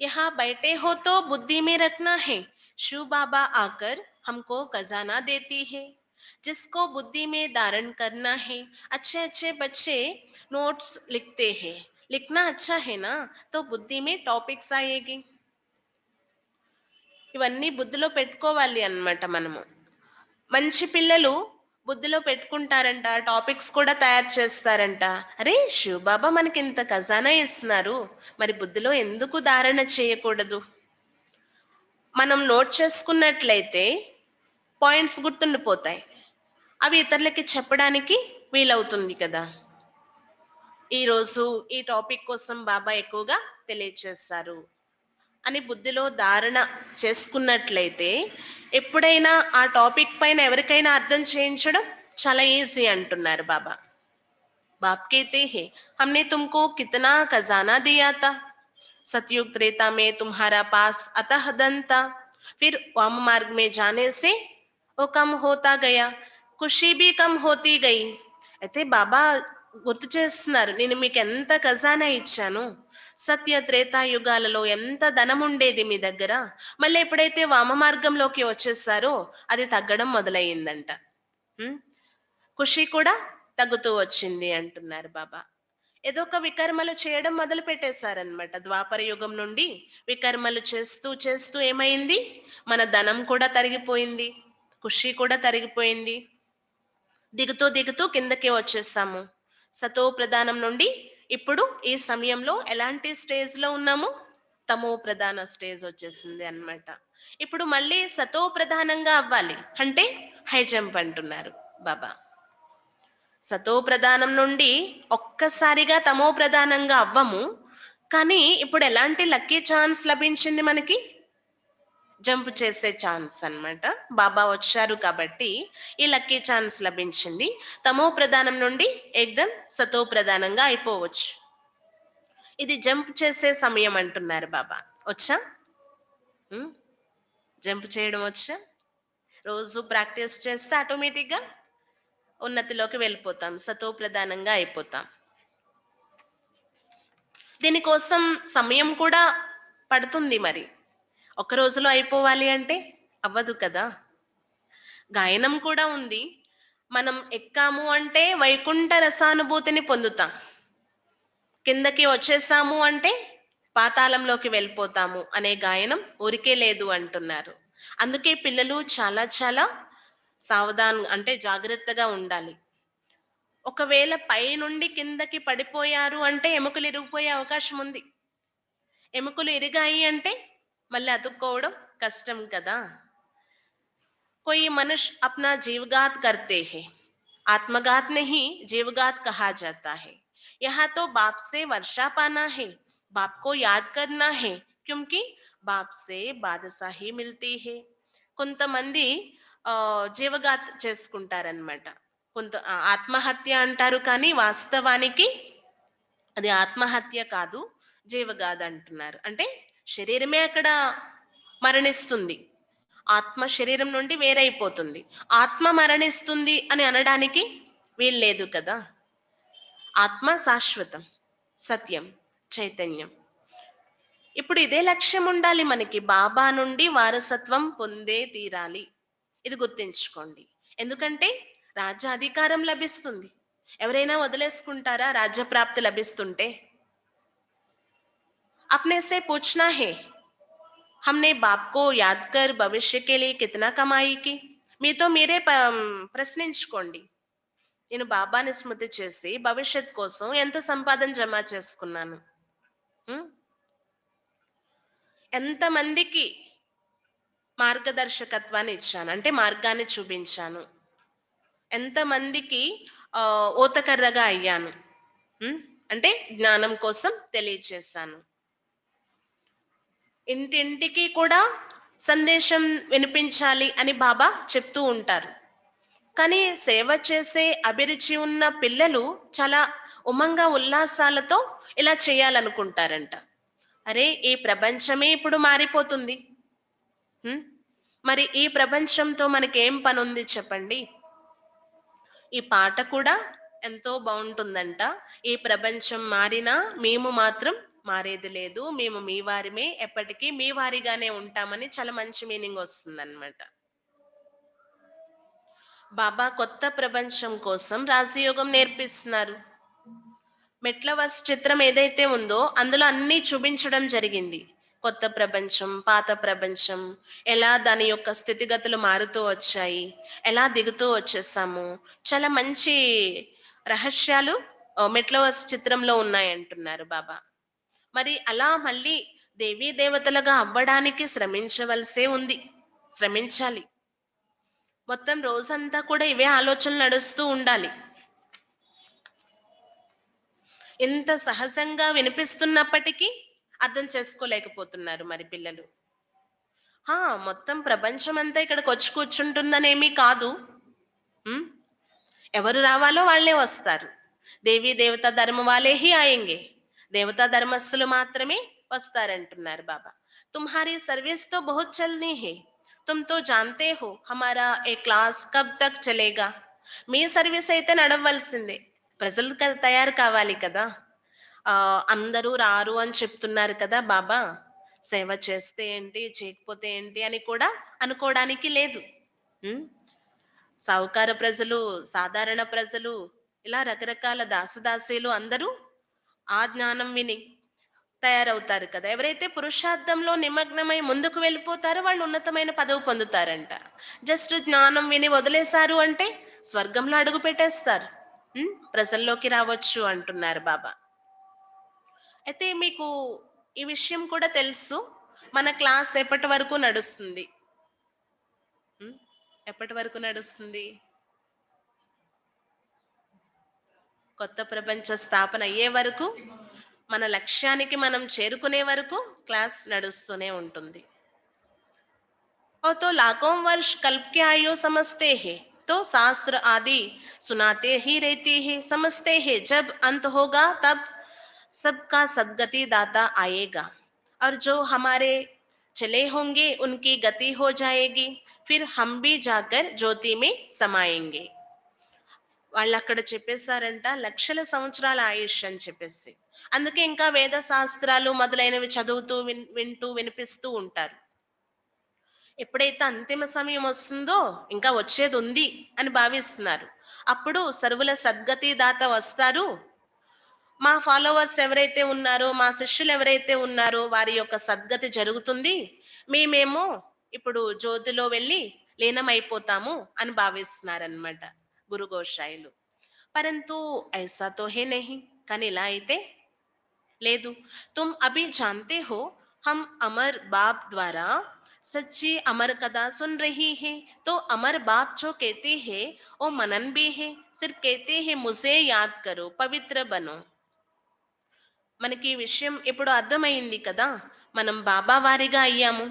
यहाँ बैठे हो तो बुद्धि में रखना है, शिव बाबा आकर हमको खजाना देती है, जिसको बुद्धि में धारण करना है. अच्छे अच्छे बच्चे नोट्स लिखते हैं, लिखना अच्छा है ना, तो बुद्धि में టాపిక్స్ आएगी. ఇవన్నీ బుద్ధిలో పెట్టుకోవాలి అన్నమాట మనము. మంచి పిల్లలు బుద్ధిలో పెట్టుకుంటారంట, టాపిక్స్ కూడా తయారు చేస్తారంట. అరే శివ్ బాబా మనకి ఇంత ఖజానా ఇస్తున్నారు, మరి బుద్ధిలో ఎందుకు ధారణ చేయకూడదు? మనం నోట్ చేసుకున్నట్లయితే పాయింట్స్ గుర్తుండిపోతాయి, అవి ఇతరులకి చెప్పడానికి వీలవుతుంది కదా. ఈరోజు ఈ టాపిక్ కోసం బాబా ఎక్కువగా తెలియచేస్తారు అని బుద్ధిలో ధారణ చేసుకున్నట్లయితే ఎప్పుడైనా ఆ టాపిక్ పైన ఎవరికైనా అర్థం చేయించడం చాలా ఈజీ అంటున్నారు బాబా. बाप कहते हैं हमने तुमको कितना खजाना दिया था, सतयुग त्रेता में तुम्हारा पास अतः धन था, फिर वाम मार्ग में जाने से वो कम होता गया, खुशी भी कम होती गई. అయితే బాబా గుర్తు చేస్తున్నారు, నేను మీకు ఎంత ఖజానా ఇచ్చాను, సత్య త్రేతాయుగాలలో ఎంత ధనం ఉండేది మీ దగ్గర, మళ్ళీ ఎప్పుడైతే వామ మార్గంలోకి వచ్చేసారో అది తగ్గడం మొదలయ్యిందంట. ఖుషి కూడా తగ్గుతూ వచ్చింది అంటున్నారు బాబా. ఏదో ఒక వికర్మలు చేయడం మొదలు పెట్టేశారనమాట. ద్వాపర యుగం నుండి వికర్మలు చేస్తూ చేస్తూ ఏమైంది, మన ధనం కూడా తరిగిపోయింది, ఖుషి కూడా తరిగిపోయింది. దిగుతూ దిగుతూ కిందకి వచ్చేసాము. సతో ప్రధానం నుండి ఇప్పుడు ఈ సమయంలో ఎలాంటి స్టేజ్ లో ఉన్నాము, తమో ప్రధాన స్టేజ్ వచ్చేసింది అన్నమాట. ఇప్పుడు మళ్ళీ సతో ప్రధానంగా అవ్వాలి అంటే హై జంప్ అంటున్నారు బాబా. సతో ప్రధానం నుండి ఒక్కసారిగా తమో ప్రధానంగా అవ్వము, కానీ ఇప్పుడు ఎలాంటి లక్కీ ఛాన్స్ లభించింది మనకి, జంప్ చేసే ఛాన్స్ అన్నమాట. బాబా వచ్చారు కాబట్టి ఈ లక్కీ ఛాన్స్ లభించింది. తమో ప్రధానం నుండి ఏకదం సతో ప్రధానంగా అయిపోవచ్చు. ఇది జంప్ చేసే సమయం అంటున్నారు బాబా. వచ్చా జంప్ చేయడం వచ్చా? రోజు ప్రాక్టీస్ చేస్తే ఆటోమేటిక్గా ఉన్నతిలోకి వెళ్ళిపోతాం, సతో ప్రధానంగా అయిపోతాం. దీనికోసం సమయం కూడా పడుతుంది, మరి ఒక రోజులో అయిపోవాలి అంటే అవ్వదు కదా. గాయనం కూడా ఉంది, మనం ఎక్కాము అంటే వైకుంఠ రసానుభూతిని పొందుతాం, కిందకి వచ్చేసాము అంటే పాతాళంలోకి వెళ్ళిపోతాము అనే గాయనం ఊరికే లేదు అంటున్నారు. అందుకే పిల్లలు చాలా చాలా సావధాన్ అంటే జాగ్రత్తగా ఉండాలి. ఒకవేళ పై నుండి కిందకి పడిపోయారు అంటే ఎముకలు ఇరిగిపోయే అవకాశం ఉంది. ఎముకలు ఇరిగాయి అంటే మళ్ళీ అతుక్కోవడం కష్టం కదా. कोई मनुष्य अपना जीवघात करते हैं, आत्मघात नहीं जीवघात कहा जाता है. यहाँ तो बाप से वर्षा पाना है, बाप को याद करना है, क्योंकि बाप से बादशाही मिलती है. కొంతమంది జీవఘాత్ చేసుకుంటారనమాట. కొంత ఆత్మహత్య అంటారు కానీ వాస్తవానికి అది ఆత్మహత్య కాదు, జీవగాథ అంటున్నారు. అంటే శరీరమే అక్కడ మరణిస్తుంది, ఆత్మ శరీరం నుండి వేరైపోతుంది. ఆత్మ మరణిస్తుంది అని అనడానికి వీల్లేదు కదా. ఆత్మ శాశ్వతం, సత్యం, చైతన్యం. ఇప్పుడు ఇదే లక్ష్యం ఉండాలి మనకి, బాబా నుండి వారసత్వం పొందే తీరాలి. ఇది గుర్తించుకోండి. ఎందుకంటే రాజ్యాధికారం లభిస్తుంది. ఎవరైనా వదిలేసుకుంటారా రాజ్యప్రాప్తి లభిస్తుంటే? अपने से पूछना है, हमने बाप को याद कर भविष्य के लिए कितना कमाई की. మీతో మీరే ప్రశ్నించుకోండి. నేను బాబాని స్మృతి చేసి భవిష్యత్ కోసం ఎంత సంపాదన జమ చేసుకున్నాను, ఉం? ఎంతమందికి మార్గదర్శకత్వాన్ని ఇచ్చాను, అంటే మార్గాన్ని చూపించాను, ఎంతమందికి ఓతకర్రగా అయ్యాను, అంటే జ్ఞానం కోసం తెలియచేశాను. ఇంటింటికి కూడా సందేశం వినిపించాలి అని బాబా చెప్తూ ఉంటారు. కానీ సేవ చేసే అభిరుచి ఉన్న పిల్లలు చాలా ఉమంగా ఉల్లాసాలతో ఇలా చేయాలనుకుంటారంట. అరే, ఈ ప్రపంచమే ఇప్పుడు మారిపోతుంది, మరి ఈ ప్రపంచంతో మనకేం పని ఉంది చెప్పండి. ఈ పాట కూడా ఎంతో బాగుంటుందంట. ఈ ప్రపంచం మారినా మేము మాత్రం మారేది లేదు, మేము మీ వారిమే, ఎప్పటికీ మీ వారిగానే ఉంటామని చాలా మంచి మీనింగ్ వస్తుంది అన్నమాట. బాబా కొత్త ప్రపంచం కోసం రాజయోగం నేర్పిస్తున్నారు. మెట్లవర్స్ చిత్రం ఏదైతే ఉందో అందులో అన్నీ చూపించడం జరిగింది. కొత్త ప్రపంచం, పాత ప్రపంచం, ఎలా దాని యొక్క స్థితిగతులు మారుతూ వచ్చాయి, ఎలా దిగుతూ వచ్చేసాము, చాలా మంచి రహస్యాలు మెట్లవర్స్ చిత్రంలో ఉన్నాయంటున్నారు బాబా. మరి అలా మళ్ళీ దేవీ దేవతలుగా అవ్వడానికి శ్రమించవలసే ఉంది, శ్రమించాలి. మొత్తం రోజంతా కూడా ఇవే ఆలోచనలు నడుస్తూ ఉండాలి. ఇంత సహజంగా వినిపిస్తున్నప్పటికీ అర్థం చేసుకోలేకపోతున్నారు మరి పిల్లలు. మొత్తం ప్రపంచం అంతా ఇక్కడికి వచ్చి కూర్చుంటుందనేమీ కాదు. ఎవరు రావాలో వాళ్ళే వస్తారు. దేవీ దేవత ధర్మ వాలే హీ ఆయేంగే, దేవతా ధర్మస్థులు మాత్రమే వస్తారంటున్నారు బాబా. తుమ్హారీ సర్వీస్ తో బహుత్ చల్నీ హై, తుమ్ తో జాన్తే హో హమారా ఏ క్లాస్ కబ్ తక్ చలేగా. మీ సర్వీస్ అయితే నడవలసిందే, ప్రజలు తయారు కావాలి కదా. అందరూ రారు అని చెప్తున్నారు కదా బాబా, సేవ చేస్తే ఏంటి చేయకపోతే ఏంటి అని కూడా అనుకోవడానికి లేదు. సావుకార ప్రజలు, సాధారణ ప్రజలు, ఇలా రకరకాల దాసదాసీలు అందరూ ఆ జ్ఞానం విని తయారవుతారు కదా. ఎవరైతే పురుషార్థంలో నిమగ్నమై ముందుకు వెళ్ళిపోతారో వాళ్ళు ఉన్నతమైన పదవి పొందుతారంట. జస్ట్ జ్ఞానం విని వదిలేశారు అంటే స్వర్గంలో అడుగు పెట్టేస్తారు, ప్రజల్లోకి రావచ్చు అంటున్నారు బాబా. అయితే మీకు ఈ విషయం కూడా తెలుసు, మన క్లాస్ ఎప్పటి వరకు నడుస్తుంది? ఎప్పటి వరకు నడుస్తుంది? కొత్త ప్రపంచ స్థాపన అయ్యే వరకు, మన లక్ష్యానికి మనం చేరుకునే వరకు క్లాస్ నడుస్తూనే ఉంటుంది. और तो लाखों वर्ष कल्प के आयु समझते हैं, तो शास्त्र आदि सुनाते ही रहती है, समझते हैं जब अंत होगा तब सबका सदगति दाता आएगा, और जो हमारे चले होंगे उनकी गति हो जाएगी, फिर हम भी जाकर ज्योति में समाएंगे. వాళ్ళు అక్కడ చెప్పేశారంట లక్షల సంవత్సరాల ఆయుష్ అని చెప్పేసి. అందుకే ఇంకా వేద శాస్త్రాలు మొదలైనవి చదువుతూ వింటూ వినిపిస్తూ ఉంటారు. ఎప్పుడైతే అంతిమ సమయం వస్తుందో, ఇంకా వచ్చేది ఉంది అని భావిస్తున్నారు, అప్పుడు సర్వుల సద్గతి దాత వస్తారు. మా ఫాలోవర్స్ ఎవరైతే ఉన్నారో, మా శిష్యులు ఎవరైతే ఉన్నారో వారి యొక్క సద్గతి జరుగుతుంది, మేమేమో ఇప్పుడు జ్యోతిలో వెళ్ళి లీనమైపోతాము అని భావిస్తున్నారనమాట గురు గోషాయిలు. పరంతు ఐసా తో హే నహీ, కానీ ఇలా అయితే లేదు. తుమ్ అభి జాన్తే హో हम अमर बाप द्वारा सच्ची अमर कथा सुन रही है, तो अमर बाप जो कहते हैं वो मनन भी है, सिर्फ कहते हैं मुझे याद करो, पवित्र बनो. మనకి విషయం ఇప్పుడు అర్థమైంది కదా, మనం బాబా వారిగా అయ్యాము.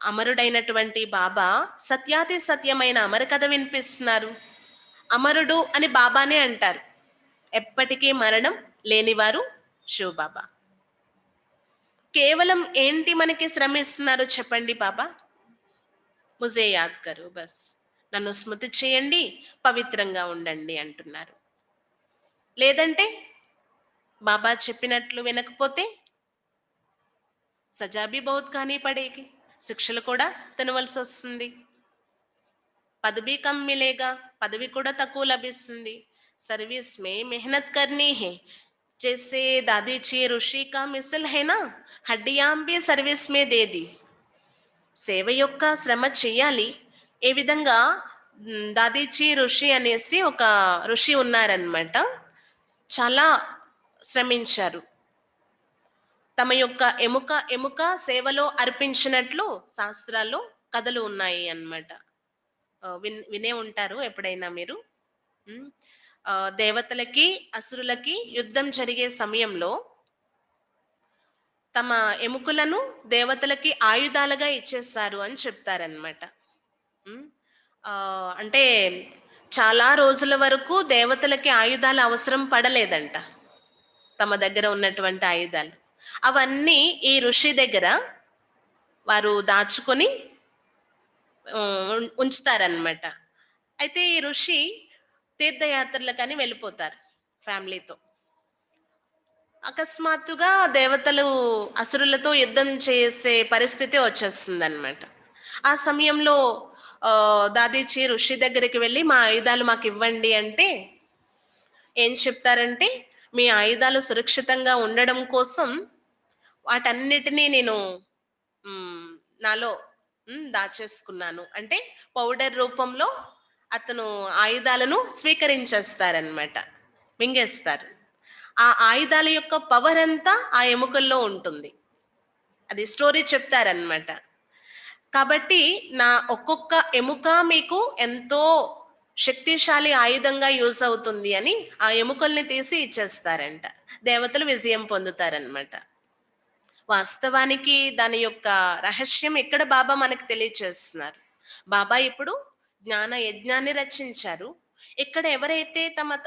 అమరుడైనటువంటి బాబా సత్యాతి సత్యమైన అమర కథ వినిపిస్తున్నారు. అమరుడు అని బాబానే అంటారు. ఎప్పటికీ మరణం లేనివారు శివబాబా. కేవలం ఏంటి మనకి శ్రమిస్తున్నారు చెప్పండి బాబా? ముజే యాద్ కరు బస్, నన్ను స్మృతి చేయండి, పవిత్రంగా ఉండండి అంటున్నారు. లేదంటే బాబా చెప్పినట్లు వినకపోతే సజా భీ బహుత్ ఖానీ పడేగి, శిక్షలు కూడా తినవలసి వస్తుంది. పదవి కమ్ మిలేగా, పదవి కూడా తక్కువ లభిస్తుంది. సర్వీస్ మే మెహనత్ కర్నీ హై, జైసే దాదీజీ ఋషి కా మిసల్ హై నా, హడ్డియాం భీ సర్వీస్ మే దే ది. సేవ యొక్క శ్రమ చెయ్యాలి. ఏ విధంగా దాదీజీ ఋషి అనేసి ఒక ఋషి ఉన్నారనమాట. చాలా శ్రమించారు. తమ యొక్క ఎముక సేవలో అర్పించినట్లు శాస్త్రాల్లో కథలు ఉన్నాయి అన్నమాట. వినే ఉంటారు ఎప్పుడైనా మీరు. దేవతలకి అసురులకి యుద్ధం జరిగే సమయంలో తమ ఎముకలను దేవతలకి ఆయుధాలుగా ఇచ్చేస్తారు అని చెప్తారనమాట. అంటే చాలా రోజుల వరకు దేవతలకి ఆయుధాలు అవసరం పడలేదంట, తమ దగ్గర ఉన్నటువంటి ఆయుధాలు. అవన్నీ ఈ ఋషి దగ్గర వారు దాచుకొని ఉంచుతారనమాట. అయితే ఈ ఋషి తీర్థయాత్రలకని వెళ్ళిపోతారు ఫ్యామిలీతో. అకస్మాత్తుగా దేవతలు అసురులతో యుద్ధం చేసే పరిస్థితి వచ్చేస్తుంది అనమాట. ఆ సమయంలో దాదీజీ ఋషి దగ్గరికి వెళ్ళి మా ఆయుధాలు మాకు ఇవ్వండి అంటే ఏం చెప్తారంటే, మీ ఆయుధాలు సురక్షితంగా ఉండడం కోసం వాటన్నిటినీ నేను నాలో దాచేసుకున్నాను అంటే పౌడర్ రూపంలో అతను ఆయుధాలను స్వీకరించేస్తారనమాట, మింగేస్తారు. ఆ ఆయుధాల యొక్క పవర్ అంతా ఆ ఎముకల్లో ఉంటుంది. అది స్టోరీ చెప్తారనమాట. కాబట్టి నా ఒక్కొక్క ఎముక మీకు ఎంతో శక్తిశాలి ఆయుధంగా యూజ్ అవుతుంది అని ఆ ఎముకల్ని తీసి ఇచ్చేస్తారంట. దేవతలు విజయం పొందుతారనమాట. వాస్తవానికి దాని యొక్క రహస్యం ఇక్కడ బాబా మనకు తెలియచేస్తున్నారు. బాబా ఇప్పుడు జ్ఞాన యజ్ఞాన్ని రచించారు. ఇక్కడ ఎవరైతే తమ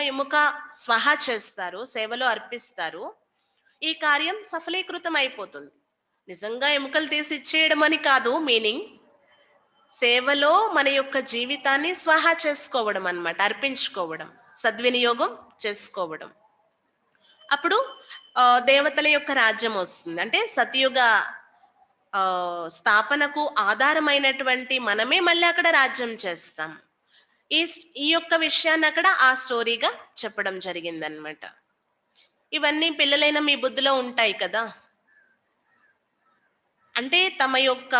ఎముక స్వహా చేస్తారో, సేవలో అర్పిస్తారో, ఈ కార్యం సఫలీకృతం అయిపోతుంది. నిజంగా ఎముకలు తీసి ఇచ్చేయడం అని కాదు మీనింగ్, సేవలో మన యొక్క జీవితాన్ని స్వహా చేసుకోవడం అన్నమాట, అర్పించుకోవడం, సద్వినియోగం చేసుకోవడం. అప్పుడు దేవతల యొక్క రాజ్యం వస్తుంది. అంటే సతయుగ స్థాపనకు ఆధారమైనటువంటి మనమే మళ్ళీ అక్కడ రాజ్యం చేస్తాం. ఈ యొక్క విషయాన్ని అక్కడ ఆ స్టోరీగా చెప్పడం జరిగిందనమాట. ఇవన్నీ పిల్లలైన మీ బుద్ధిలో ఉంటాయి కదా. అంటే తమ యొక్క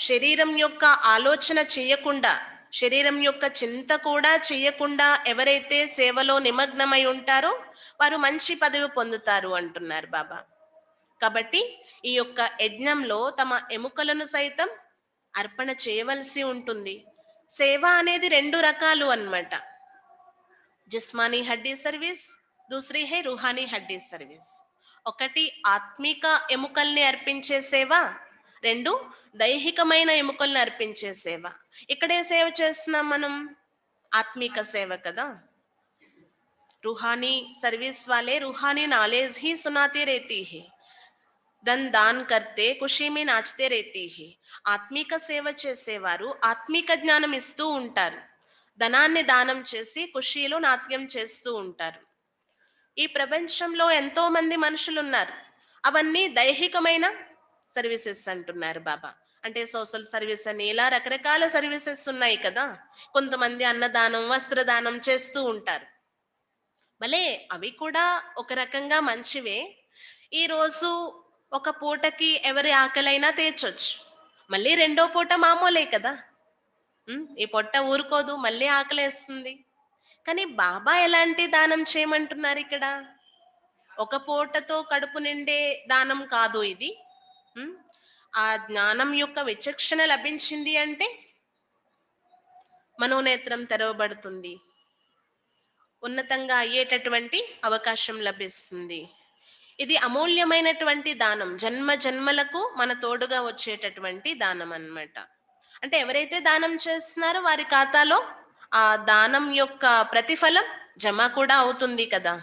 శరీరం యొక్క ఆలోచన చేయకుండా, శరీరం యొక్క చింత కూడా చేయకుండా ఎవరైతే సేవలో నిమగ్నమై ఉంటారో వారు మంచి పదవి పొందుతారు అంటున్నారు బాబా. కాబట్టి ఈ యొక్క యజ్ఞంలో తమ ఎముకలను సైతం అర్పణ చేయవలసి ఉంటుంది. సేవ అనేది 2 రకాలు అన్నమాట. జిస్మానీ హడ్డీ సర్వీస్, దూసరి హై రూహానీ హడ్డీ సర్వీస్. ఒకటి ఆత్మిక ఎముకల్ని అర్పించే సేవ, 2 దైహికమైన ఎముకల్ని అర్పించే సేవ. ఇక్కడే సేవ చేస్తున్నాం మనం, ఆత్మిక సేవ కదా. रूहानी सर्विस वाले रूहानी नॉलेज ही सुनाते रहती है, धन दान करते खुशी में नाचते रहती है. ఆత్మిక సేవ చేసేవారు ఆత్మిక జ్ఞానం ఇస్తూ ఉంటారు, ధనాన్ని దానం చేసి ఖుషీలో నాట్యం చేస్తూ ఉంటారు. ఈ ప్రపంచంలో ఎంతో మంది మనుషులు ఉన్నారు, అవన్నీ దైహికమైన సర్వీసెస్ అంటున్నారు బాబా. అంటే సోషల్ సర్వీస్ అని ఇలా రకరకాల సర్వీసెస్ ఉన్నాయి కదా. కొంతమంది అన్నదానం, వస్త్రదానం చేస్తూ ఉంటారు. భలే అవి కూడా ఒక రకంగా మంచివే. ఈరోజు ఒక పూటకి ఎవరి ఆకలైనా తీర్చొచ్చు, మళ్ళీ 2వ పూట మామూలే కదా. ఈ పొట్ట ఊరుకోదు, మళ్ళీ ఆకలేస్తుంది. కానీ బాబా ఎలాంటి దానం చేయమంటున్నారు ఇక్కడ? ఒక పూటతో కడుపు నిండే దానం కాదు ఇది. ఆ జ్ఞానం యొక్క విచక్షణ లభించింది అంటే మనోనేత్రం తెరవబడుతుంది, ఉన్నతంగా అయ్యేటటువంటి అవకాశం లభిస్తుంది. ఇది అమూల్యమైనటువంటి దానం, జన్మ జన్మలకు మన తోడుగా వచ్చేటటువంటి దానం అన్నమాట. అంటే ఎవరైతే దానం చేస్తున్నారో వారి ఖాతాలో ఆ దానం యొక్క ప్రతిఫలం జమ కూడా అవుతుంది కదా.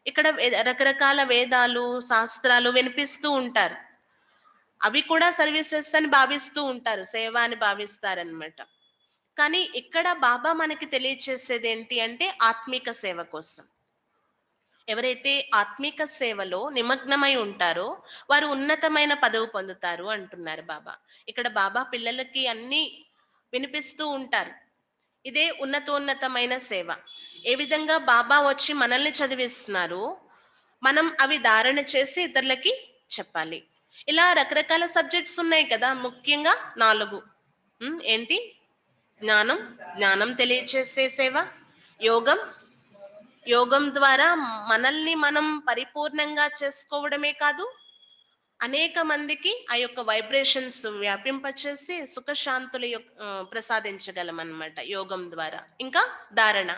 ఇక్కడ రకరకాల వేదాలు, శాస్త్రాలు వినిపిస్తూ ఉంటారు. అవి కూడా సర్వీసెస్ అని భావిస్తూ ఉంటారు. సేవ అని భావిస్తారనమాట. కానీ ఇక్కడ బాబా మనకి తెలియచేసేది ఏంటి అంటే ఆత్మిక సేవ కోసం. ఎవరైతే ఆత్మిక సేవలో నిమగ్నమై ఉంటారో వారు ఉన్నతమైన పదవి పొందుతారు అంటున్నారు బాబా. ఇక్కడ బాబా పిల్లలకి అన్ని వినిపిస్తూ ఉంటారు. ఇదే ఉన్నతోన్నతమైన సేవ. ఏ విధంగా బాబా వచ్చి మనల్ని చదివిస్తున్నారు, మనం అవి ధారణ చేసి ఇతరులకి చెప్పాలి. ఇలా రకరకాల సబ్జెక్ట్స్ ఉన్నాయి కదా, ముఖ్యంగా 4. ఏంటి? జ్ఞానం, జ్ఞానం తెలియచేసే సేవ. యోగం, యోగం ద్వారా మనల్ని మనం పరిపూర్ణంగా చేసుకోవడమే కాదు, అనేక మందికి ఆ యొక్క వైబ్రేషన్స్ వ్యాపింపచేసి సుఖశాంతుల ప్రసాదించగలం అన్నమాట యోగం ద్వారా. ఇంకా ధారణ,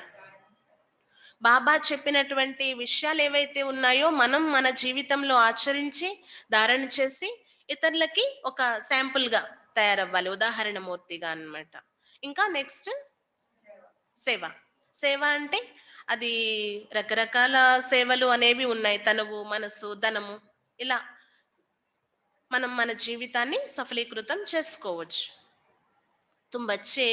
బాబా చెప్పినటువంటి విషయాలు ఏవైతే ఉన్నాయో మనం మన జీవితంలో ఆచరించి ధారణ చేసి ఇతరులకి ఒక శాంపుల్ గా తయారవ్వాలి, ఉదాహరణ మూర్తిగా అన్నమాట. ఇంకా నెక్స్ట్ సేవ. సేవ అంటే అది రకరకాల సేవలు అనేవి ఉన్నాయి. తనువు, మనసు, ధనము, ఇలా మనం మన జీవితాన్ని సఫలీకృతం చేసుకోవచ్చు. तुम बच्चे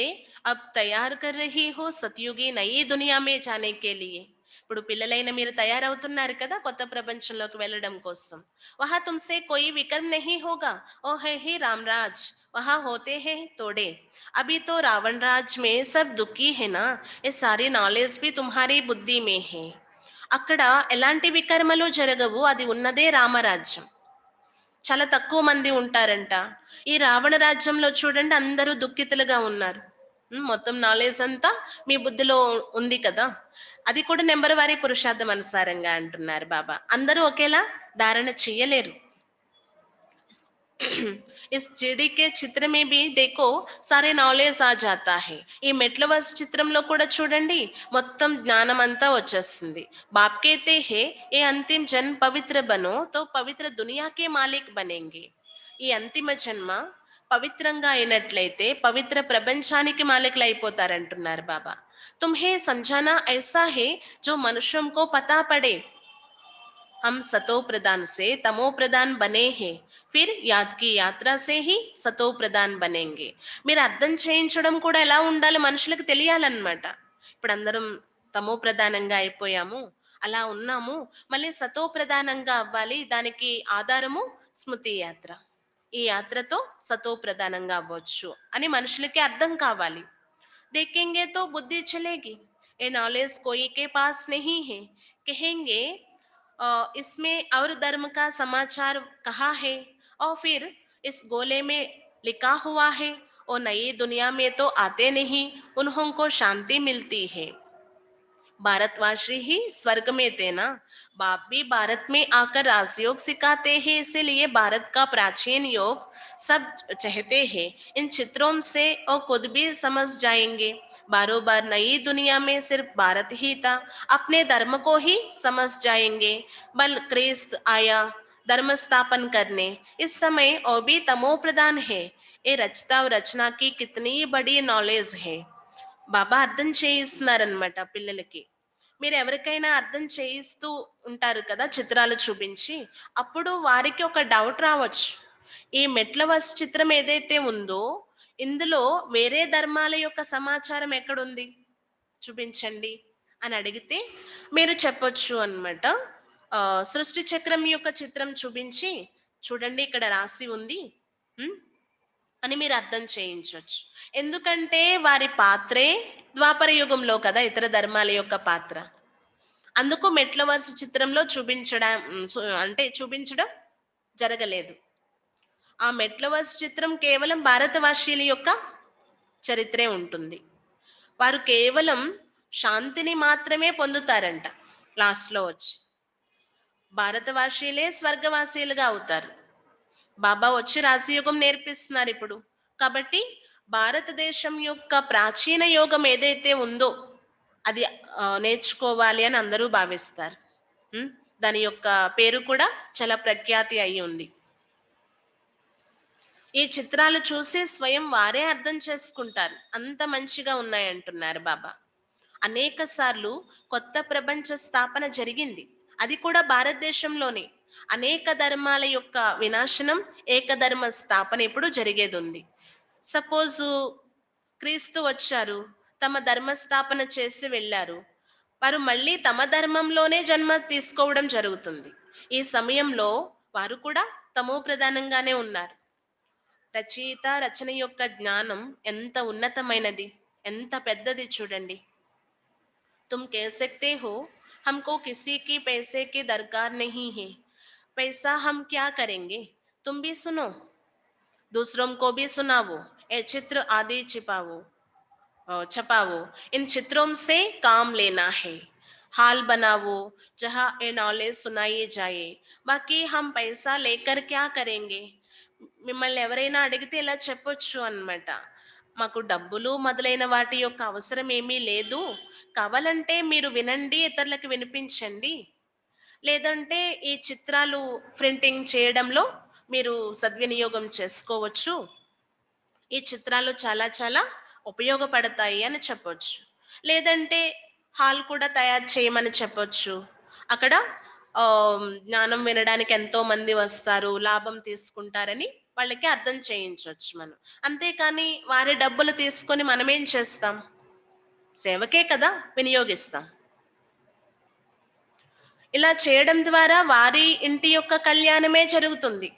अब तैयार कर रही हो सतयुगी नई दुनिया में जाने के लिए. ఇప్పుడు పిల్లలైన మీరు తయారవుతున్నారు కదా కొత్త ప్రపంచంలోకి వెళ్ళడం కోసం. वहां तुमसे कोई विकर्म नहीं होगा. ओ है ही रामराज, वहां होते हैं तोड़े. अभी तो रावण राज में सब दुखी है ना, ये सारी नॉलेज भी तुम्हारी बुद्धि में है. అక్కడ ఎలాంటి వికర్మలు జరగవు, అది ఉన్నదే రామరాజ్యం. చాలా తక్కువ మంది ఉంటారంట. ఈ రావణ రాజ్యంలో చూడండి అందరూ దుఃఖితులుగా ఉన్నారు. మొత్తం నాలెడ్జ్ అంతా మీ బుద్ధిలో ఉంది కదా, అది కూడా నెంబర్ వారి పురుషార్థం అనుసారంగా అంటున్నారు బాబా. అందరూ ఒకేలా ధారణ చెయ్యలేరు. इस चिड़ी के चित्र में भी देखो सारे नॉलेज आ जाता है. ఈ మెట్లవర్స్ చిత్రంలో కూడా చూడండి మొత్తం జ్ఞానం అంతా వచ్చేస్తుంది. बाप कहते हैं ये अंतिम जन्म पवित्र बनो तो पवित्र दुनिया के मालिक बनेंगे. ఈ అంతిమ జన్మ పవిత్రంగా అయినట్లయితే పవిత్ర ప్రపంచానికి మాలికులు అయిపోతారంటున్నారు బాబా. तुम्हें समझाना ऐसा है जो मनुष्यों को पता पड़े. हम सतो प्रधान से तमो प्रधान बने हैं, फिर याद की यात्रा से ही సతో ప్రధాన్ బనేంగే. మీరు అర్థం చేయించడం కూడా ఎలా ఉండాలి మనుషులకు తెలియాలన్నమాట. ఇప్పుడు అందరం తమో ప్రధానంగా అయిపోయాము, అలా ఉన్నాము, మళ్ళీ సతో ప్రధానంగా అవ్వాలి. దానికి ఆధారము స్మృతి యాత్ర. ఈ యాత్రతో సతో ప్రధానంగా అవ్వచ్చు అని మనుషులకి అర్థం కావాలి. देखेंगे तो बुद्धि चलेगी. ये नॉलेज कोई के पास नहीं है. कहेंगे इसमें और धर्म का समाचार कहा है, और फिर इस गोले में लिखा हुआ है, और नई दुनिया में तो आते नहीं, उन्हों को शांति मिलती है. भारतवासी ही स्वर्ग में थे ना, बाप भी भारत में आकर राजयोग सिखाते हैं. इसीलिए भारत का प्राचीन योग सब चाहते हैं. इन चित्रों से और खुद भी समझ जाएंगे. बारों बार नई दुनिया में सिर्फ भारत ही था, अपने धर्म को ही समझ जाएंगे. बल क्रिस्त आया धर्म स्थापन करने. इस समय और भी तमो प्रधान है. ये रचता और रचना की कितनी बड़ी नॉलेज है. బాబా అర్థం చేయిస్తున్నారనమాట పిల్లలకి. మీరు ఎవరికైనా అర్థం చేయిస్తూ ఉంటారు కదా చిత్రాలు చూపించి, అప్పుడు వారికి ఒక డౌట్ రావచ్చు, ఈ మెట్లవర్స్ చిత్రం ఏదైతే ఉందో ఇందులో వేరే ధర్మాల యొక్క సమాచారం ఎక్కడుంది చూపించండి అని అడిగితే మీరు చెప్పొచ్చు అన్నమాట. సృష్టి చక్రం యొక్క చిత్రం చూపించి చూడండి ఇక్కడ రాసి ఉంది అని మీరు అర్థం చేయించవచ్చు. ఎందుకంటే వారి పాత్రే ద్వాపర యుగంలో కదా ఇతర ధర్మాల యొక్క పాత్ర. అందుకు మెట్లవర్స్ చిత్రంలో చూపించడం జరగలేదు. ఆ మెట్లవర్స్ చిత్రం కేవలం భారతవాసీల యొక్క చరిత్రే ఉంటుంది. వారు కేవలం శాంతిని మాత్రమే పొందుతారంట. లాస్ట్లో వచ్చి భారతవాసీలే స్వర్గవాసీలుగా అవుతారు. బాబా వచ్చి రాజయోగం నేర్పిస్తున్నారు ఇప్పుడు. కాబట్టి భారతదేశం యొక్క ప్రాచీన యోగం ఏదైతే ఉందో అది నేర్చుకోవాలి అని అందరూ భావిస్తారు. దాని యొక్క పేరు కూడా చాలా ప్రఖ్యాతి అయి ఉంది. ఈ చిత్రాలు చూసి స్వయం వారే అర్థం చేసుకుంటారు, అంత మంచిగా ఉన్నాయంటున్నారు బాబా. అనేక సార్లు కొత్త ప్రపంచ స్థాపన జరిగింది, అది కూడా భారతదేశంలోనే. అనేక ధర్మాల యొక్క వినాశనం, ఏకధర్మ స్థాపన ఇప్పుడు జరిగేది ఉంది. సపోజు క్రీస్తు వచ్చారు, తమ ధర్మ స్థాపన చేసి వెళ్ళారు, వారు మళ్ళీ తమ ధర్మంలోనే జన్మ తీసుకోవడం జరుగుతుంది. ఈ సమయంలో వారు కూడా తమో ప్రధానంగానే ఉన్నారు. రచయిత రచన యొక్క జ్ఞానం ఎంత ఉన్నతమైనది, ఎంత పెద్దది చూడండి. तुम कह सकते हो हमको किसी की पैसे की दरकार नहीं है, पैसा हम क्या करेंगे, तुम भी सुनो, दूसरों को भी सुनाओ, ये चित्र आदि छपाओ, इन चित्रों से काम लेना है, हाल बनाओ जहाँ ये नॉलेज सुनाई जाए, बाकी हम पैसा लेकर क्या करेंगे. మిమ్మల్ని ఎవరైనా అడిగితే ఇలా చెప్పొచ్చు అన్నమాట, మాకు డబ్బులు మొదలైన వాటి యొక్క అవసరం ఏమీ లేదు, కావాలంటే మీరు వినండి, ఇతరులకు వినిపించండి, లేదంటే ఈ చిత్రాలు ప్రింటింగ్ చేయడంలో మీరు సద్వినియోగం చేసుకోవచ్చు, ఈ చిత్రాలు చాలా చాలా ఉపయోగపడతాయి అని చెప్పొచ్చు. లేదంటే హాల్ కూడా తయారు చేయమని చెప్పొచ్చు. అక్కడ జ్ఞానం వినడానికి ఎంతో మంది వస్తారు, లాభం తీసుకుంటారని వాళ్ళకి అర్థం చేయించవచ్చు మనం. అంతేకాని వారి డబ్బులు తీసుకొని మనమేం చేస్తాం, సేవకే కదా వినియోగిస్తాం. ఇలా చేయడం ద్వారా వారి ఇంటి యొక్క కళ్యాణమే జరుగుతుంది.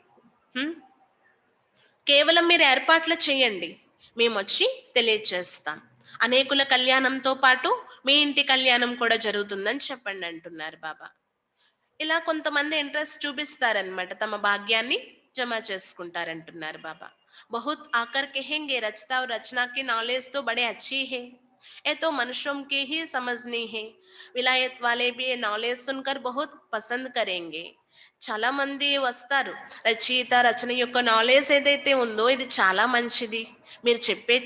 కేవలం మీరు ఏర్పాట్లు చేయండి, మేము వచ్చి తెలియచేస్తాం. అనేకుల కళ్యాణంతో పాటు మీ ఇంటి కళ్యాణం కూడా జరుగుతుందని చెప్పండి అంటున్నారు బాబా. ఇలా కొంతమంది ఇంట్రెస్ట్ చూపిస్తారనమాట, తమ భాగ్యాన్ని జమ చేసుకుంటారంటున్నారు బాబా. బహుత్ ఆకర్ కహెంగే రచతా और रचना की नॉलेज तो बड़े अच्छी है, ये तो मनुष्यों की ही समझनी है, विलायत वाले भी ये नॉलेज सुनकर बहुत पसंद करेंगे. చాలా మంది వస్తారు, రచయిత రచన యొక్క నాలెడ్జ్ ఏదైతే ఉందో ఇది చాలా మంచిది, మీరు చెప్పే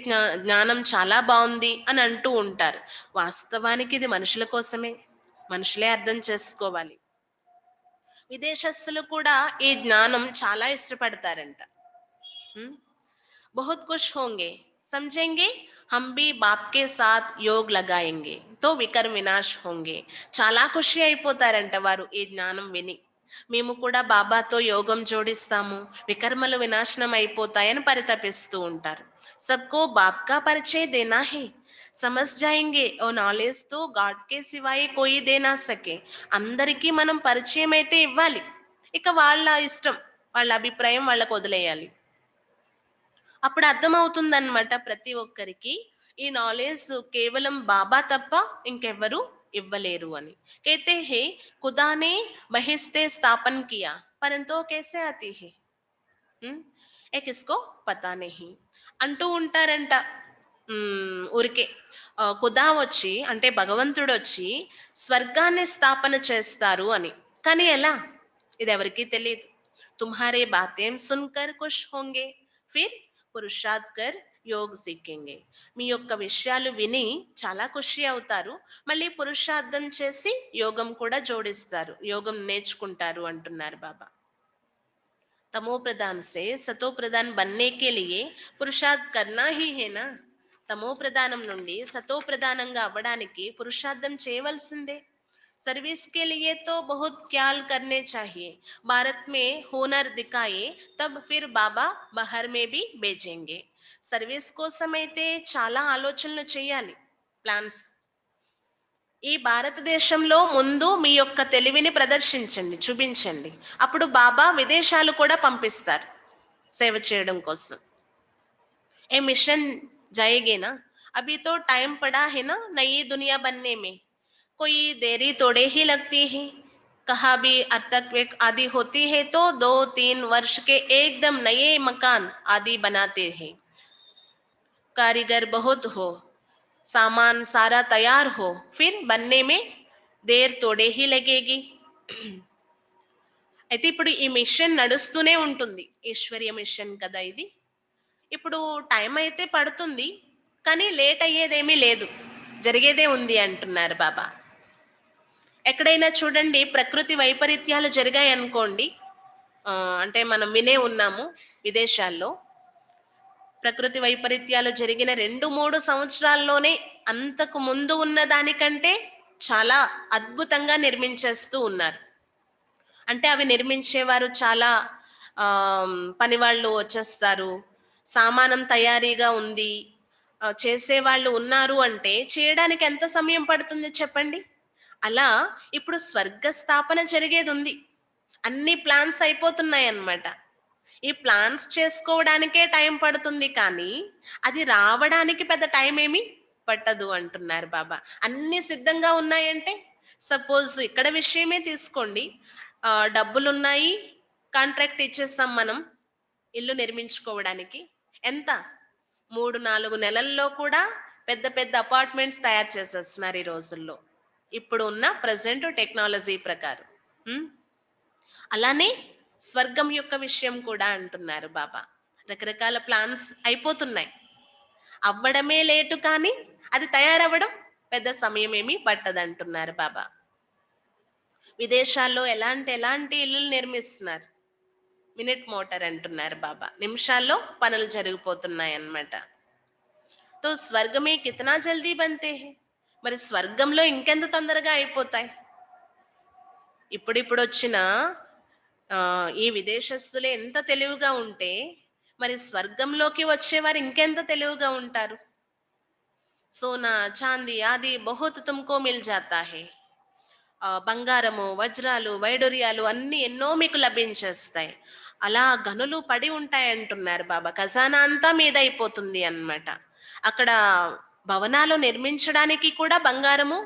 జ్ఞానం చాలా బాగుంది అని అంటూ ఉంటారు. వాస్తవానికి ఇది మనుషుల కోసమే, మనుషులే అర్థం చేసుకోవాలి. విదేశస్తులు కూడా ఈ జ్ఞానం చాలా ఇష్టపడతారంట. बहुत खुश होंगे, समझेंगे हम भी बाप के साथ योग लगाएंगे तो వికర్మ వినాశ్ होंगे. చాలా ఖుషి అయిపోతారంట వారు ఈ జ్ఞానం విని, మేము కూడా బాబాతో యోగం జోడిస్తాము, వికర్మలు వినాశనం అయిపోతాయని పరితపిస్తూ ఉంటారు. సబ్కో బాప్ కా పరిచయ దేనా హై, समझ जाएंगे और नॉलेज तो गाड के सिवाय कोई दे ना सके. అందరికీ మనం పరిచయం అయితే ఇవ్వాలి, ఇక వాళ్ళ ఇష్టం, వాళ్ళ అభిప్రాయం వాళ్ళకు వదిలేయాలి. అప్పుడు అర్థమవుతుందన్నమాట ప్రతి ఒక్కరికి ఈ నాలెడ్జ్ కేవలం బాబా తప్ప ఇంకెవ్వరు ఇవ్వలేరు అని. कहते हैं खुदा ने बहिश्ते स्थापन किया परंतु कैसे आती है, ये किसको पता नहीं అంటూ ఉంటారంట. ఊరికే ఖుదా వచ్చి అంటే భగవంతుడు వచ్చి స్వర్గాన్ని స్థాపన చేస్తారు అని, కానీ ఎలా, ఇది ఎవరికీ తెలియదు. తుమ్హారే బాతేం సున్కర్ ఖుష్ హోంగే ఫిర్ పురుషార్థ్ కర్ యోగ్ సీకేంగే. మీ యొక్క విషయాలు విని చాలా ఖుషి అవుతారు, మళ్ళీ పురుషార్థం చేసి యోగం కూడా జోడిస్తారు, యోగం నేర్చుకుంటారు అంటున్నారు బాబా. तमो प्रधान से सतो प्रधान बनने के लिए पुरुषार्थ करना ही है ना. తమో ప్రధానం నుండి సతో ప్రధానంగా అవ్వడానికి పురుషార్థం చేయవలసిందే. सर्विस के लिए तो बहुत ख्याल करने चाहिए, भारत में हुनर दिखाए तब फिर बाबा बाहर में भी भेजेंगे. సర్వీస్ కోసం అయితే చాలా ఆలోచనలు చేయాలి, ప్లాన్స్. ఈ భారతదేశంలో ముందు మీ యొక్క తెలివిని ప్రదర్శించండి, చూపించండి, అప్పుడు బాబా విదేశాలు కూడా పంపిస్తారు సేవ చేయడం కోసం. ఏ మిషన్ जाएगे ना, अभी तो टाइम पड़ा है ना नई दुनिया बनने में, कोई देरी थोड़े ही लगती है. कहा भी अर्थक्वेक आदि होती है तो 2-3 वर्ष के एकदम नए मकान आदि बनाते हैं. कारीगर बहुत हो, सामान सारा तैयार हो, फिर बनने में देर थोड़े ही लगेगी. అయితే ఇప్పుడు ఈ మిషన్ నడుస్తూనే ఉంటుంది, ఈశ్వర్య మిషన్ కదా ఇది. ఇప్పుడు టైం అయితే పడుతుంది, కానీ లేట్ అయ్యేదేమీ లేదు, జరిగేదే ఉంది అంటున్నారు బాబా. ఎక్కడైనా చూడండి ప్రకృతి వైపరీత్యాలు జరిగాయి అనుకోండి, అంటే మనం వినే ఉన్నాము విదేశాల్లో ప్రకృతి వైపరీత్యాలు జరిగిన 2-3 సంవత్సరాల్లోనే అంతకు ముందు ఉన్న దానికంటే చాలా అద్భుతంగా నిర్మించేస్తూ ఉన్నారు. అంటే అవి నిర్మించేవారు చాలా పనివాళ్ళు వచ్చేస్తారు. సామానం తయారీగా ఉంది. చేసేవాళ్ళు ఉన్నారు అంటే చేయడానికి ఎంత సమయం పడుతుంది చెప్పండి? అలా ఇప్పుడు స్వర్గ స్థాపన జరిగేదుంది. అన్ని ప్లాన్స్ అయిపోతున్నాయన్నమాట. ఈ ప్లాన్స్ చేసుకోవడానికే టైం పడుతుంది కానీ, అది రావడానికి పెద్ద టైం ఏమి పట్టదు అంటున్నారు బాబా. అన్నీ సిద్ధంగా ఉన్నాయంటే, సపోజ్ ఇక్కడ విషయమే తీసుకోండి. డబ్బులున్నాయి, కాంట్రాక్ట్ ఇచ్చేస్తాం మనం ఇల్లు నిర్మించుకోవడానికి. ఎంత? 3-4 నెలల్లో కూడా పెద్ద పెద్ద అపార్ట్మెంట్స్ తయారు చేసేస్తున్నారు ఈ రోజుల్లో. ఇప్పుడు ఉన్న ప్రెజెంట్ టెక్నాలజీ ప్రకారం. అలానే స్వర్గం యొక్క విషయం కూడా అంటున్నారు బాబా. రకరకాల ప్లాన్స్ అయిపోతున్నాయి. అవ్వడమే లేటు కానీ అది తయారవ్వడం పెద్ద సమయం ఏమీ పట్టదంటున్నారు బాబా. విదేశాల్లో ఎలాంటి ఇల్లు నిర్మిస్తున్నారు. మినిట్ మోటార్ అంటున్నారు బాబా. నిమిషాల్లో పనులు జరిగిపోతున్నాయి అన్నమాట. తో స్వర్గమే కితనా జల్దీ బంతే హై. మరి స్వర్గంలో ఇంకెంత తొందరగా అయిపోతాయి. ఇప్పుడిప్పుడు వచ్చిన ఈ విదేశస్తులే ఎంత తెలివిగా ఉంటే మరి స్వర్గంలోకి వచ్చేవారు ఇంకెంత తెలివిగా ఉంటారు. సోనా చాందీ ఆది బహుత్ తుమ్కో మిల్ జాతా హై. బంగారము, వజ్రాలు, వైడూర్యాలు అన్ని ఎన్నో మీకు లభించేస్తాయి. అలా గనులు పడి ఉంటాయి అంటున్నారు బాబా. ఖజానా అంతా మీదైపోతుంది అన్నమాట. అక్కడ భవనాలు నిర్మించడానికి కూడా బంగారము,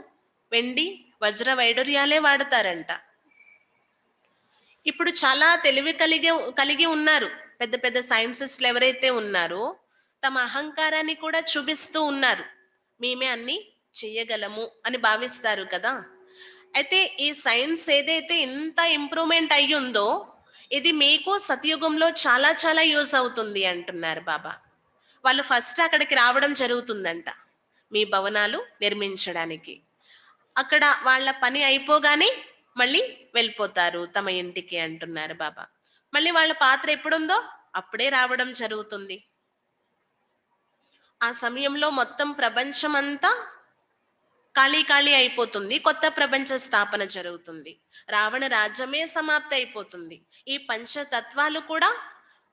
వెండి, వజ్ర వైడూర్యాలే వాడతారంట. ఇప్పుడు చాలా తెలివి కలిగి ఉన్నారు పెద్ద పెద్ద సైంటిస్టులు ఎవరైతే ఉన్నారో, తమ అహంకారాన్ని కూడా చూపిస్తూ ఉన్నారు. మేమే అన్ని చెయ్యగలము అని భావిస్తారు కదా. అయితే ఈ సైన్స్ ఏదైతే ఇంత ఇంప్రూవ్మెంట్ అయ్యిందో, ఇది మీకు సతయుగంలో చాలా చాలా యూజ్ అవుతుంది అంటున్నారు బాబా. వాళ్ళు ఫస్ట్ అక్కడికి రావడం జరుగుతుందంట మీ భవనాలు నిర్మించడానికి. అక్కడ వాళ్ళ పని అయిపోగానే మళ్ళీ వెళ్ళిపోతారు తమ ఇంటికి అంటున్నారు బాబా. మళ్ళీ వాళ్ళ పాత్ర ఎప్పుడుందో అప్పుడే రావడం జరుగుతుంది. ఆ సమయంలో మొత్తం ప్రపంచం అంతా ఖాళీ అయిపోతుంది. కొత్త ప్రపంచ స్థాపన జరుగుతుంది. రావణ రాజ్యమే సమాప్తి అయిపోతుంది. ఈ పంచతత్వాలు కూడా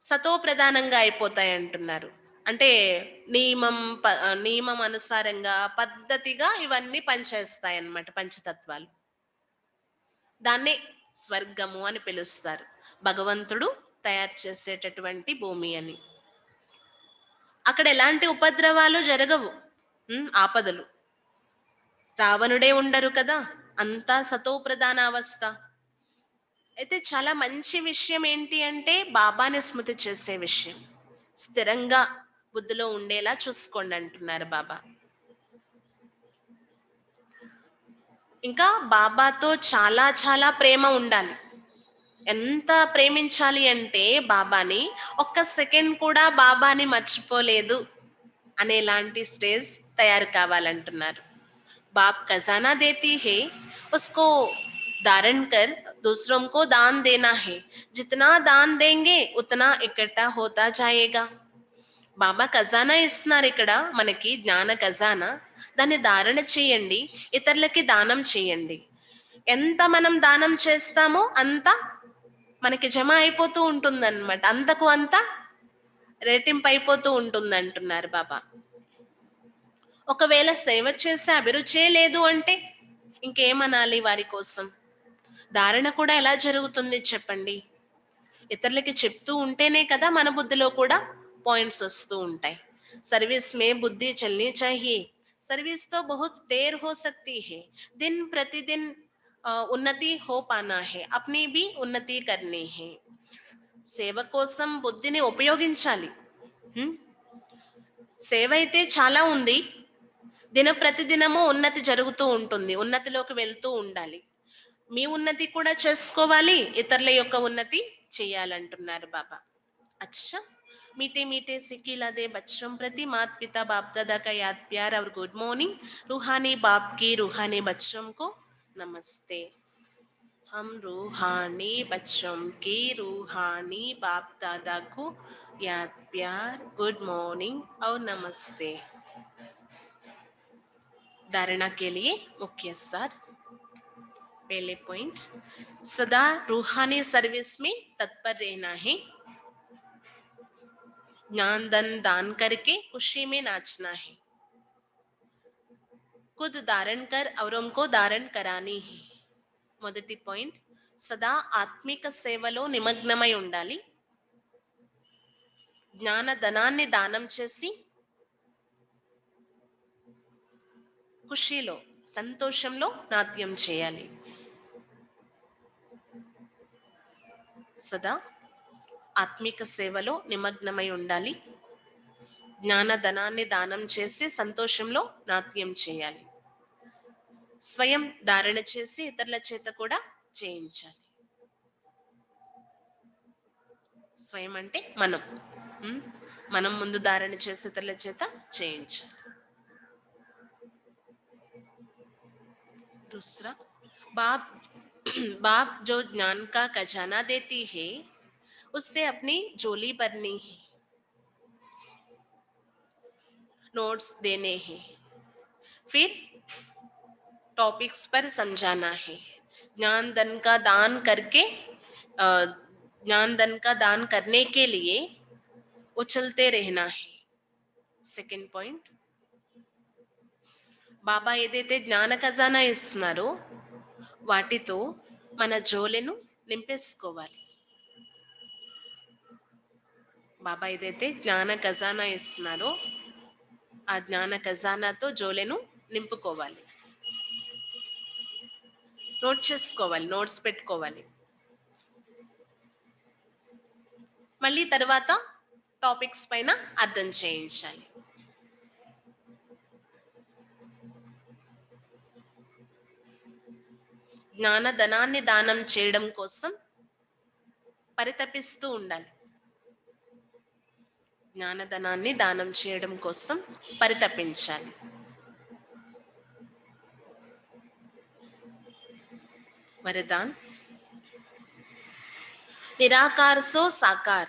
సతో ప్రధానంగా అయిపోతాయి అంటున్నారు. అంటే నియమం అనుసారంగా పద్ధతిగా ఇవన్నీ పనిచేస్తాయి అన్నమాట పంచతత్వాలు. దాన్నే స్వర్గము అని పిలుస్తారు. భగవంతుడు తయారు చేసేటటువంటి భూమి అని. అక్కడ ఎలాంటి ఉపద్రవాలు జరగవు. ఆపదలు రావణుడే ఉండరు కదా. అంతా సతో ప్రధాన అవస్థ. అయితే చాలా మంచి విషయం ఏంటి అంటే బాబాని స్మృతి చేసే విషయం. స్థిరంగా బుద్ధిలో ఉండేలా చూసుకోండి అంటున్నారు బాబా. ఇంకా బాబాతో చాలా చాలా ప్రేమ ఉండాలి. ఎంత ప్రేమించాలి అంటే బాబాని, ఒక్క సెకండ్ కూడా బాబాని మర్చిపోలేదు అనేలాంటి స్టేజ్ తయారు కావాలంటున్నారు. बाप खजाना देती है, उसको धारण कर दूसरों को दान देना है. जितना दान देंगे उतना इकट्ठा होता जाएगा. బాబా ఖజానా ఇస్తున్నారు ఇక్కడ మనకి, జ్ఞాన ఖజానా. దాన్ని ధారణ చేయండి, ఇతరులకి దానం చేయండి. ఎంత మనం దానం చేస్తామో అంత మనకి జమ అయిపోతూ ఉంటుందన్నమాట. అంతకు అంత రెట్టింపు అయిపోతూ ఉంటుంది అంటున్నారు బాబా. ఒకవేళ సేవ చేసే అభిరుచే లేదు అంటే ఇంకేమనాలి వారి కోసం? ధారణ కూడా ఎలా జరుగుతుంది చెప్పండి? ఇతరులకి చెప్తూ ఉంటేనే కదా మన బుద్ధిలో కూడా పాయింట్స్ వస్తూ ఉంటాయి. సర్వీస్ మే బుద్ధి చల్నీ చాహియే. సర్వీస్ తో బహుత్ దేర్ హో సక్తి హై. దిన్ ప్రతిదిన్ ఉన్నతి హో పానా హై. అప్నీ భీ ఉన్నతి కర్నీ హై. సేవ కోసం బుద్ధిని ఉపయోగించాలి. సేవ అయితే చాలా ఉంది. ప్రతిదినము ఉన్నతి జరుగుతూ ఉంటుంది. ఉన్నతిలోకి వెళ్తూ ఉండాలి. మీ ఉన్నతి కూడా చేసుకోవాలి, ఇతరుల యొక్క ఉన్నతి చేయాలంటున్నారు బాబా. అచ్చా, मीठे मीठे सिकिला दे बच्चों प्रति माता पिता बाप दादा का याद प्यार और गुड मॉर्निंग. रूहानी बाप की रूहानी बच्चों को नमस्ते. हम रूहानी बच्चों की रूहानी बाप दादा को याद प्यार, गुड मॉर्निंग और नमस्ते। धारणा के लिए मुख्य सार। पहले पॉइंट, सदा रूहानी सर्विस में तत्पर रहना है। ज्ञान धन दान करके खुशी में नाचना है। खुद धारण कर औरों को धारण करानी है। మొదటి పాయింట్, సదా ఆత్మిక సేవలో నిమగ్నమై ఉండాలి. జ్ఞాన ధనాన్ని దానం చేసి ఖుషీలో, సంతోషంలో నాట్యం చేయాలి. సదా ఆత్మిక సేవలో నిమగ్నమై ఉండాలి. జ్ఞాన ధనాన్ని దానం చేసి సంతోషంలో నాట్యం చేయాలి. స్వయం ధారణ చేసి ఇతరుల చేత కూడా చేయించాలి. స్వయం అంటే మనం. మనం ముందు ధారణ చేసి ఇతరుల చేత చేయించాలి. दूसरा, बाप जो ज्ञान का खजाना देती है उससे अपनी झोली भरनी है. नोट्स देने हैं, फिर टॉपिक्स पर समझाना है. ज्ञान धन का दान करके ज्ञान धन का दान करने के लिए उछलते रहना है. సెకండ్ పాయింట్, బాబా ఏదైతే జ్ఞాన ఖజానా ఇస్తున్నారో వాటితో మన జోలెను నింపేసుకోవాలి. బాబా ఏదైతే జ్ఞాన ఖజానా ఇస్తున్నారో ఆ జ్ఞాన ఖజానాతో జోలెను నింపుకోవాలి. నోట్ చేసుకోవాలి, నోట్స్ పెట్టుకోవాలి. మళ్ళీ తర్వాత టాపిక్స్ పైన అర్థం చేయించాలి. జ్ఞాన ధనాన్ని దానం చేయడం కోసం పరితపిస్తూ ఉండాలి. జ్ఞానధనాన్ని దానం చేయడం కోసం పరితపించాలి. वरदान, निराकार सो साकार,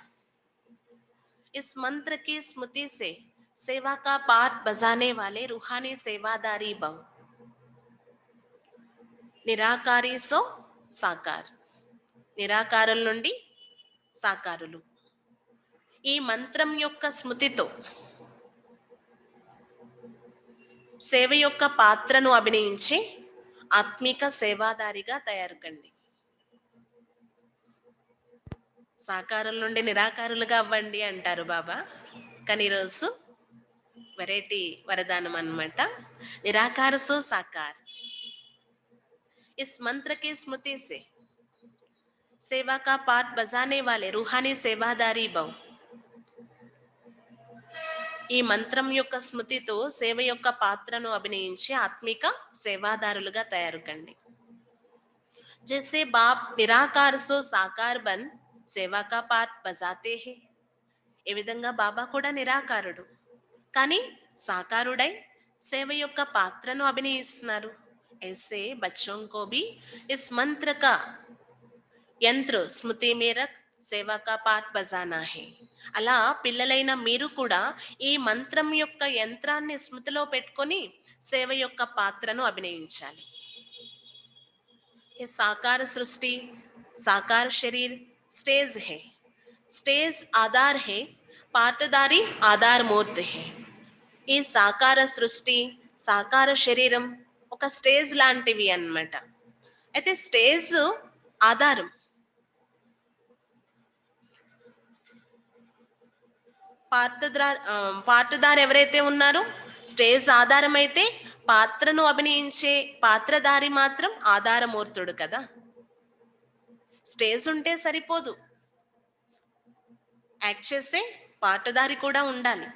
इस मंत्र की स्मृति से सेवा का पाठ बजाने वाले रूहानी सेवादारी भव. నిరాకారి సో సాకార్, నిరాకారుల నుండి సాకారులు. ఈ మంత్రం యొక్క స్మృతితో సేవ యొక్క పాత్రను అభినయించి ఆత్మిక సేవాదారిగా తయారు కండి. సాకారుల నుండి నిరాకారులుగా అవ్వండి అంటారు బాబా, కానీ ఈరోజు వెరైటీ వరదానం అన్నమాట. నిరాకార సో సాకార్, इस मंत्र की स्मृति से सेवा का पाठ बजाने वाले रूहानी सेवादारी भव. ఈ మంత్రం యొక్క స్మృతితో సేవ యొక్క పాత్రను అభినయించి ఆత్మిక సేవాదారులుగా తయారు కండి. जैसे बाप निराकार सो साकार बन सेवा का पाठ बजाते हैं, ఏ విధంగా బాబా కూడా నిరాకారుడు కానీ సాకారుడై సేవ యొక్క పాత్రను అభినయిస్తున్నారు. ऐसे बच्चों को भी इस मंत्र का यंत्र स्मृति में रख సేవా కా పాఠ్ బజానా హే. అలా పిల్లలైన మీరు కూడా ఈ మంత్రం యొక్క యంత్రాన్ని స్మృతిలో పెట్టుకొని సేవ యొక్క పాత్రను అభినయించాలి. ఈ సాకార సృష్టి, సాకార శరీర్ స్టేజ్ హే, స్టేజ్ ఆధార్ హే, పాటదారి ఆధార్ మూర్తి హే. ఈ సాకార సృష్టి, సాకార శరీరం ఒక స్టేజ్ లాంటివి అన్నమాట. అయితే స్టేజ్ ఆధారం, పాత్రధారి ఎవరైతే ఉన్నారో స్టేజ్ ఆధారం అయితే పాత్రను అభినయించే పాత్రధారి మాత్రం ఆధారమూర్తుడు కదా. స్టేజ్ ఉంటే సరిపోదు, యాక్ట్ చేసే పాటదారి కూడా ఉండాలి.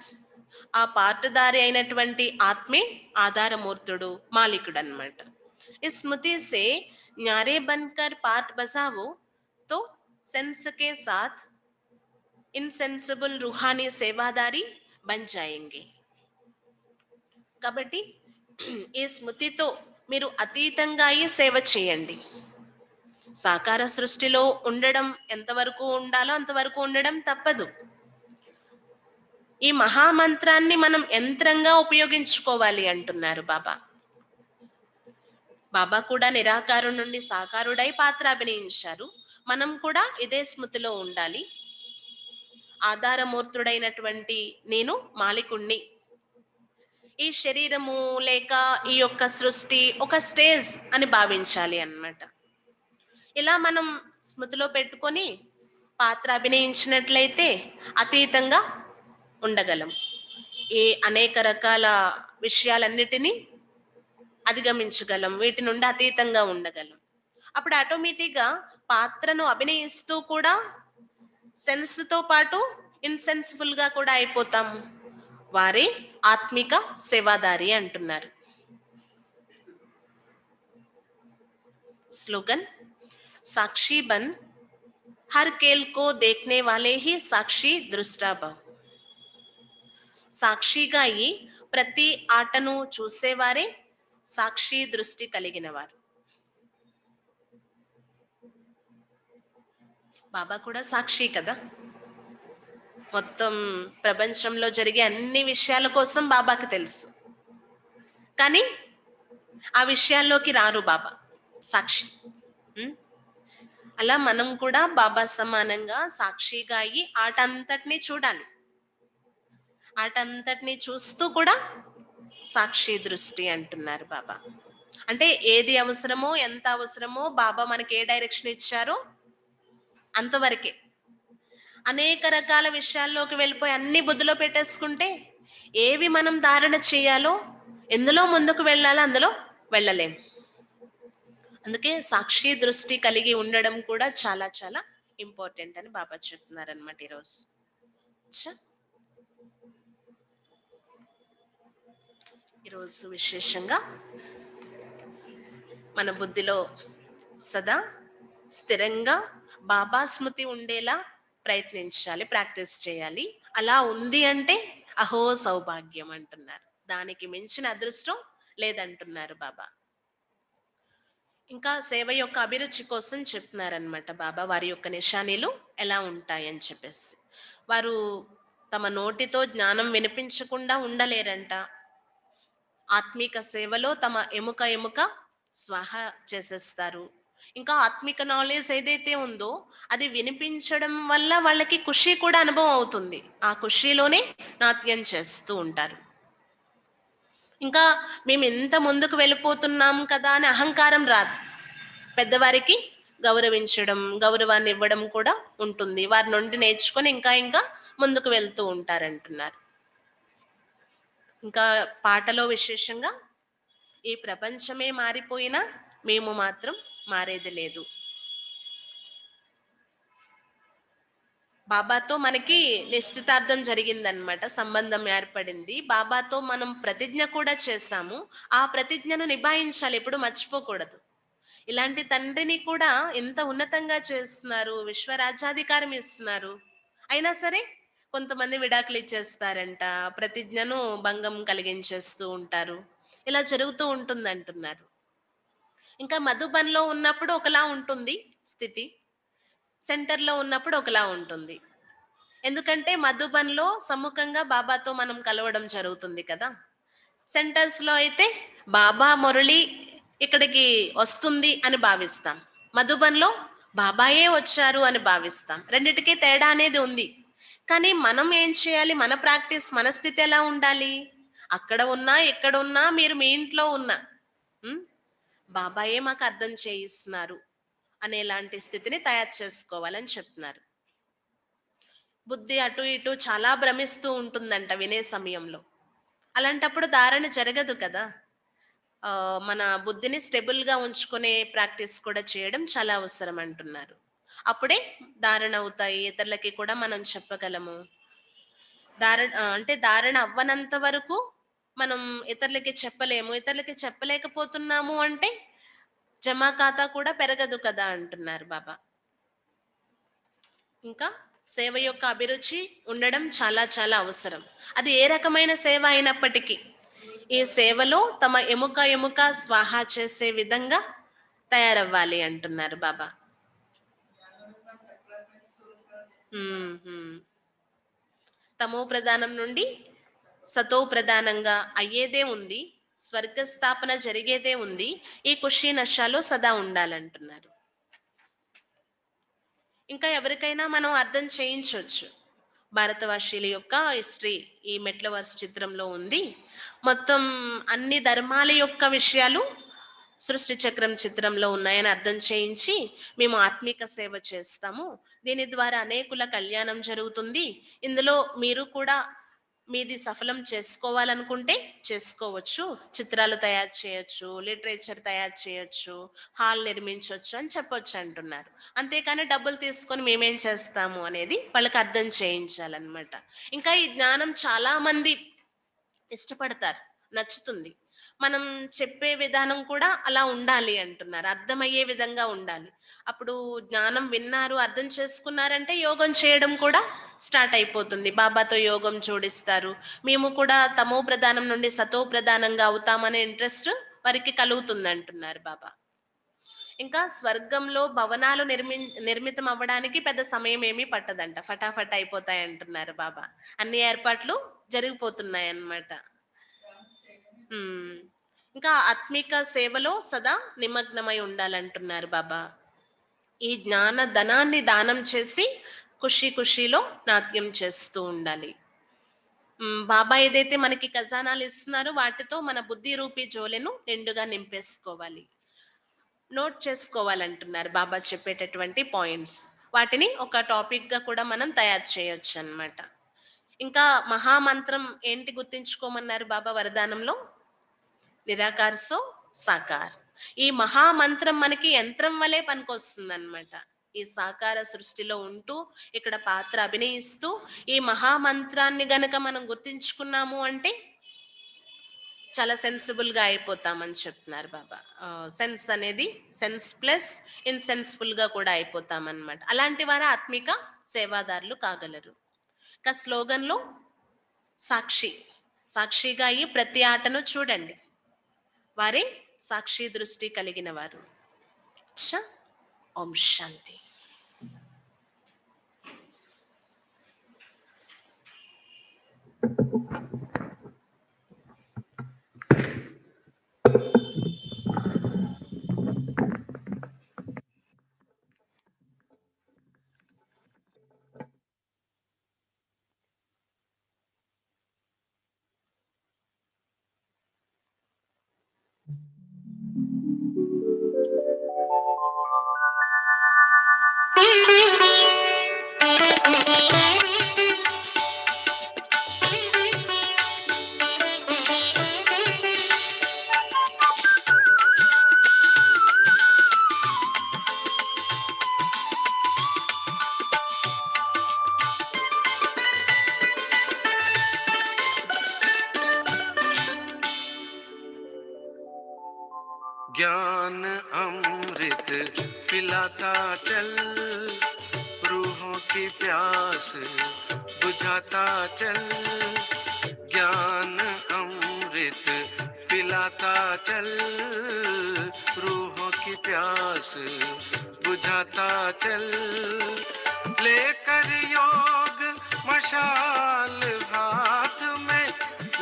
ఆ పాటదారి అయినటువంటి ఆత్మే ఆధారమూర్తుడు, మాలికుడు అన్నమాట. ఈ స్మృతి సే న్యారే బన్కర్ పాఠ్ బజావో తో సెన్స్ కే సాత్ ఇన్సెన్సిబుల్ रूहानी సేవాదారి బన్ జాయేంగే. కాబట్టి ఈ స్మృతితో మీరు అతీతంగా ఈ సేవ చేయండి. సాకార సృష్టిలో ఉండడం ఎంతవరకు ఉండాలో అంతవరకు ఉండడం తప్పదు. ఈ మహామంత్రాన్ని మనం యంత్రంగా ఉపయోగించుకోవాలి అంటున్నారు బాబా. బాబా కూడా నిరాకారం నుండి సాకారుడై పాత్ర అభినయించారు. మనం కూడా ఇదే స్మృతిలో ఉండాలి. ఆధారమూర్తుడైనటువంటి నేను మాలికుణ్ణి. ఈ శరీరము లేక ఈ యొక్క సృష్టి ఒక స్టేజ్ అని భావించాలి అన్నమాట. ఇలా మనం స్మృతిలో పెట్టుకొని పాత్ర అభినయించినట్లయితే అతీతంగా ఉండగలం. ఈ అనేక రకాల విషయాలన్నిటినీ అధిగమించగలం, వీటి నుండి అతీతంగా ఉండగలం. అప్పుడు ఆటోమేటిక్గా పాత్రను అభినయిస్తూ కూడా సెన్స్ తో పాటు ఇన్సెన్సిబుల్ గా కూడా అయిపోతాము. వారే ఆత్మిక సేవాదారి అంటున్నారు. స్లోగన్ సాక్షి బన్ हर खेल को देखने वाले ही సాక్షి దృష్టా భవ్. సాక్షిగా అయి ప్రతి ఆటను చూసేవారే సాక్షి దృష్టి కలిగిన వారు. బాబా కూడా సాక్షి కదా. మొత్తం ప్రపంచంలో జరిగే అన్ని విషయాల కోసం బాబాకి తెలుసు, కానీ ఆ విషయాల్లోకి రారు బాబా, సాక్షి. అలా మనం కూడా బాబా సమానంగా సాక్షిగా అయ్యి ఆట అంతటినీ చూడాలి. ఆట అంతటినీ చూస్తూ కూడా సాక్షి దృష్టి అంటున్నారు బాబా. అంటే ఏది అవసరమో ఎంత అవసరమో బాబా మనకి ఏ డైరెక్షన్ ఇచ్చారో అంతవరకే. అనేక రకాల విషయాల్లోకి వెళ్ళిపోయి అన్ని బుద్ధిలో పెట్టేసుకుంటే ఏవి మనం ధారణ చేయాలో, ఎందులో ముందుకు వెళ్ళాలో అందులో వెళ్ళలేం. అందుకే సాక్షి దృష్టి కలిగి ఉండడం కూడా చాలా చాలా ఇంపార్టెంట్ అని బాబా చెప్తున్నారు అనమాట ఈరోజు. ఈరోజు విశేషంగా మన బుద్ధిలో సదా స్థిరంగా బాబా స్మృతి ఉండేలా ప్రయత్నించాలి, ప్రాక్టీస్ చేయాలి. అలా ఉంది అంటే అహో సౌభాగ్యం అంటున్నారు. దానికి మించిన అదృష్టం లేదంటున్నారు బాబా. ఇంకా సేవ యొక్క అభిరుచి కోసం చెప్తున్నారనమాట బాబా. వారి యొక్క నిశానీలు ఎలా ఉంటాయని చెప్పేసి, వారు తమ నోటితో జ్ఞానం వినిపించకుండా ఉండలేరంట. ఆత్మిక సేవలో తమ ఎముక స్వాహ చేసేస్తారు. ఇంకా ఆత్మిక నాలెడ్జ్ ఏదైతే ఉందో అది వినిపించడం వల్ల వాళ్ళకి ఖుషి కూడా అనుభవం అవుతుంది. ఆ ఖుషిలోనే నాట్యం చేస్తూ ఉంటారు. ఇంకా మేము ఎంత ముందుకు వెళ్ళిపోతున్నాం కదా అని అహంకారం రాదు. పెద్దవారికి గౌరవించడం, గౌరవాన్ని ఇవ్వడం కూడా ఉంటుంది. వారి నుండి నేర్చుకొని ఇంకా ముందుకు వెళ్తూ ఉంటారంటున్నారు. ఇంకా పాటలో విశేషంగా ఈ ప్రపంచమే మారిపోయినా మేము మాత్రం మారేది లేదు. బాబాతో మనకి నిశ్చితార్థం జరిగిందనమాట, సంబంధం ఏర్పడింది. బాబాతో మనం ప్రతిజ్ఞ కూడా చేశాము. ఆ ప్రతిజ్ఞను నిభాయించాలి, ఎప్పుడు మర్చిపోకూడదు. ఇలాంటి తండ్రిని కూడా ఎంత ఉన్నతంగా చేస్తున్నారు, విశ్వరాజ్యాధికారం ఇస్తున్నారు. అయినా సరే కొంతమంది విడాకులు ఇచ్చేస్తారంట, ప్రతిజ్ఞను భంగం కలిగించేస్తూ ఉంటారు. ఇలా జరుగుతూ ఉంటుంది అంటున్నారు. ఇంకా మధుబన్లో ఉన్నప్పుడు ఒకలా ఉంటుంది స్థితి, సెంటర్లో ఉన్నప్పుడు ఒకలా ఉంటుంది. ఎందుకంటే మధుబన్లో సమ్ముఖంగా బాబాతో మనం కలవడం జరుగుతుంది కదా. సెంటర్స్లో అయితే బాబా మురళి ఇక్కడికి వస్తుంది అని భావిస్తాం, మధుబన్లో బాబాయే వచ్చారు అని భావిస్తాం. రెండిటికి తేడా అనేది ఉంది. కానీ మనం ఏం చేయాలి, మన ప్రాక్టీస్, మన స్థితి ఎలా ఉండాలి? అక్కడ ఉన్నా ఇక్కడ ఉన్నా, మీరు మీ ఇంట్లో ఉన్నా బాబాయే మాకు అర్థం చేయిస్తున్నారు అనేలాంటి స్థితిని తయారు చేసుకోవాలని చెప్తున్నారు. బుద్ధి అటు ఇటు చాలా భ్రమిస్తూ ఉంటుందంట వినే సమయంలో. అలాంటప్పుడు ధారణ జరగదు కదా. మన బుద్ధిని స్టెబుల్గా ఉంచుకునే ప్రాక్టీస్ కూడా చేయడం చాలా అవసరం అంటున్నారు. అప్పుడే ధారణ అవుతాయి, ఇతరులకి కూడా మనం చెప్పగలము. ధారణ అవ్వనంత వరకు మనం ఇతరులకి చెప్పలేము. ఇతరులకి చెప్పలేకపోతున్నాము అంటే జమా ఖాతా కూడా పెరగదు కదా అంటున్నారు బాబా. ఇంకా సేవ యొక్క అభిరుచి ఉండడం చాలా చాలా అవసరం. అది ఏ రకమైన సేవ అయినప్పటికీ ఈ సేవలో తమ ఎముక స్వాహా చేసే విధంగా తయారవ్వాలి అంటున్నారు బాబా. తమో ప్రధానం నుండి సతో ప్రధానంగా అయ్యేదే ఉంది, స్వర్గ స్థాపన జరిగేదే ఉంది. ఈ ఖుషీ నషాలో సదా ఉండాలంటున్నారు. ఇంకా ఎవరికైనా మనం అర్థం చేయించవచ్చు. భారతవాసీల యొక్క హిస్టరీ ఈ మెట్ల వరుస చిత్రంలో ఉంది. మొత్తం అన్ని ధర్మాల యొక్క విషయాలు సృష్టి చక్రం చిత్రంలో ఉన్నాయని అర్థం చేయించి, మేము ఆత్మిక సేవ చేస్తాము, దీని ద్వారా అనేకుల కళ్యాణం జరుగుతుంది, ఇందులో మీరు కూడా మీది సఫలం చేసుకోవాలనుకుంటే చేసుకోవచ్చు, చిత్రాలు తయారు చేయొచ్చు, లిటరేచర్ తయారు చేయొచ్చు, హాల్ నిర్మించవచ్చు అని చెప్పొచ్చు అంటున్నారు. అంతేకాని డబ్బులు తీసుకొని మేమేం చేస్తాము అనేది వాళ్ళకి అర్థం చేయించాలన్నమాట. ఇంకా ఈ జ్ఞానం చాలా మంది ఇష్టపడతారు, నచ్చుతుంది. మనం చెప్పే విధానం కూడా అలా ఉండాలి అంటున్నారు, అర్థమయ్యే విధంగా ఉండాలి. అప్పుడు జ్ఞానం విన్నారు, అర్థం చేసుకున్నారంటే యోగం చేయడం కూడా స్టార్ట్ అయిపోతుంది. బాబాతో యోగం జోడిస్తారు. మేము కూడా తమో ప్రధానం నుండి సతో ప్రధానంగా అవుతామనే ఇంట్రెస్ట్ వారికి కలుగుతుంది అంటున్నారు బాబా. ఇంకా స్వర్గంలో భవనాలు నిర్మితం అవ్వడానికి పెద్ద సమయం ఏమీ పట్టదంట, ఫటాఫట్ అయిపోతాయి అంటున్నారు బాబా. అన్ని ఏర్పాట్లు జరిగిపోతున్నాయి అన్నమాట. ఇంకా ఆత్మిక సేవలో సదా నిమగ్నమై ఉండాలంటున్నారు బాబా. ఈ జ్ఞాన ధనాన్ని దానం చేసి ఖుషీలో నాట్యం చేస్తూ ఉండాలి. బాబా ఏదైతే మనకి ఖజానాలు ఇస్తున్నారో వాటితో మన బుద్ధి రూపీ జోలెను నిండుగా నింపేసుకోవాలి. నోట్ చేసుకోవాలంటున్నారు బాబా చెప్పేటటువంటి పాయింట్స్. వాటిని ఒక టాపిక్ గా కూడా మనం తయారు చేయొచ్చు అన్నమాట. ఇంకా మహామంత్రం ఏంటి గుర్తించుకోమన్నారు బాబా వరదానంలో? నిరాకార్ సో సాకార్. ఈ మహామంత్రం మనకి యంత్రం వలె పనికొస్తుంది అన్నమాట. ఈ సాకార సృష్టిలో ఉంటూ ఇక్కడ పాత్ర అభినయిస్తూ ఈ మహామంత్రాన్ని గనక మనం గుర్తించుకున్నాము అంటే చాలా సెన్సిబుల్ గా అయిపోతామని చెప్తున్నారు బాబా. సెన్స్ అనేది సెన్స్ ప్లస్ ఇన్సెన్సిబుల్ గా కూడా అయిపోతాం అన్నమాట. అలాంటి వారు ఆత్మిక సేవాదారులు కాగలరు. ఇంకా స్లోగన్ లో సాక్షిగా అయ్యి ప్రతి ఆటను చూడండి, వారే సాక్షి దృష్టి కలిగిన వారు. ఓం శాంతి. ज्ञान अमृत पिलाता चल, रूहों की प्यास बुझाता चल। ज्ञान अमृत पिलाता चल, रूहों की प्यास बुझाता चल। लेकर योग मशाल हाथ में,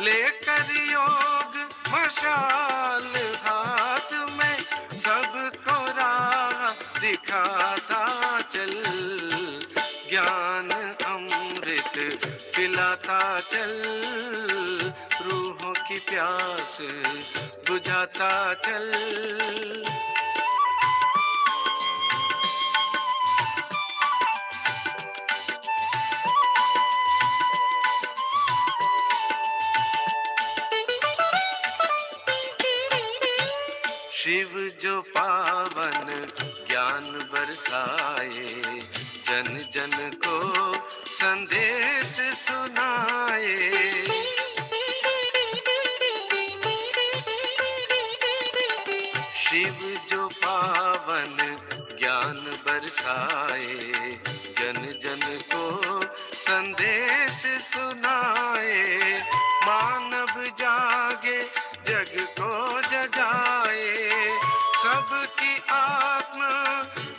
लेकर योग मशाल हाथ में, सबको राह दिखाता चल। ज्ञान अमृत पिलाता चल, रूहों की प्यास बुझाता चल। शिव जो पावन ज्ञान बरसाए, जन जन को संदेश सुनाए। शिव जो पावन ज्ञान बरसाए, जन जन को संदेश सुनाए। मानव जागे जग को जगाए, सबकी आत्मा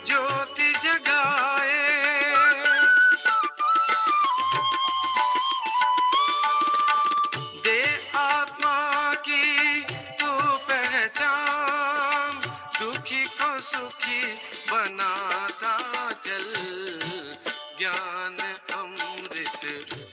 ज्योति जगाए। बनाता चल, ज्ञान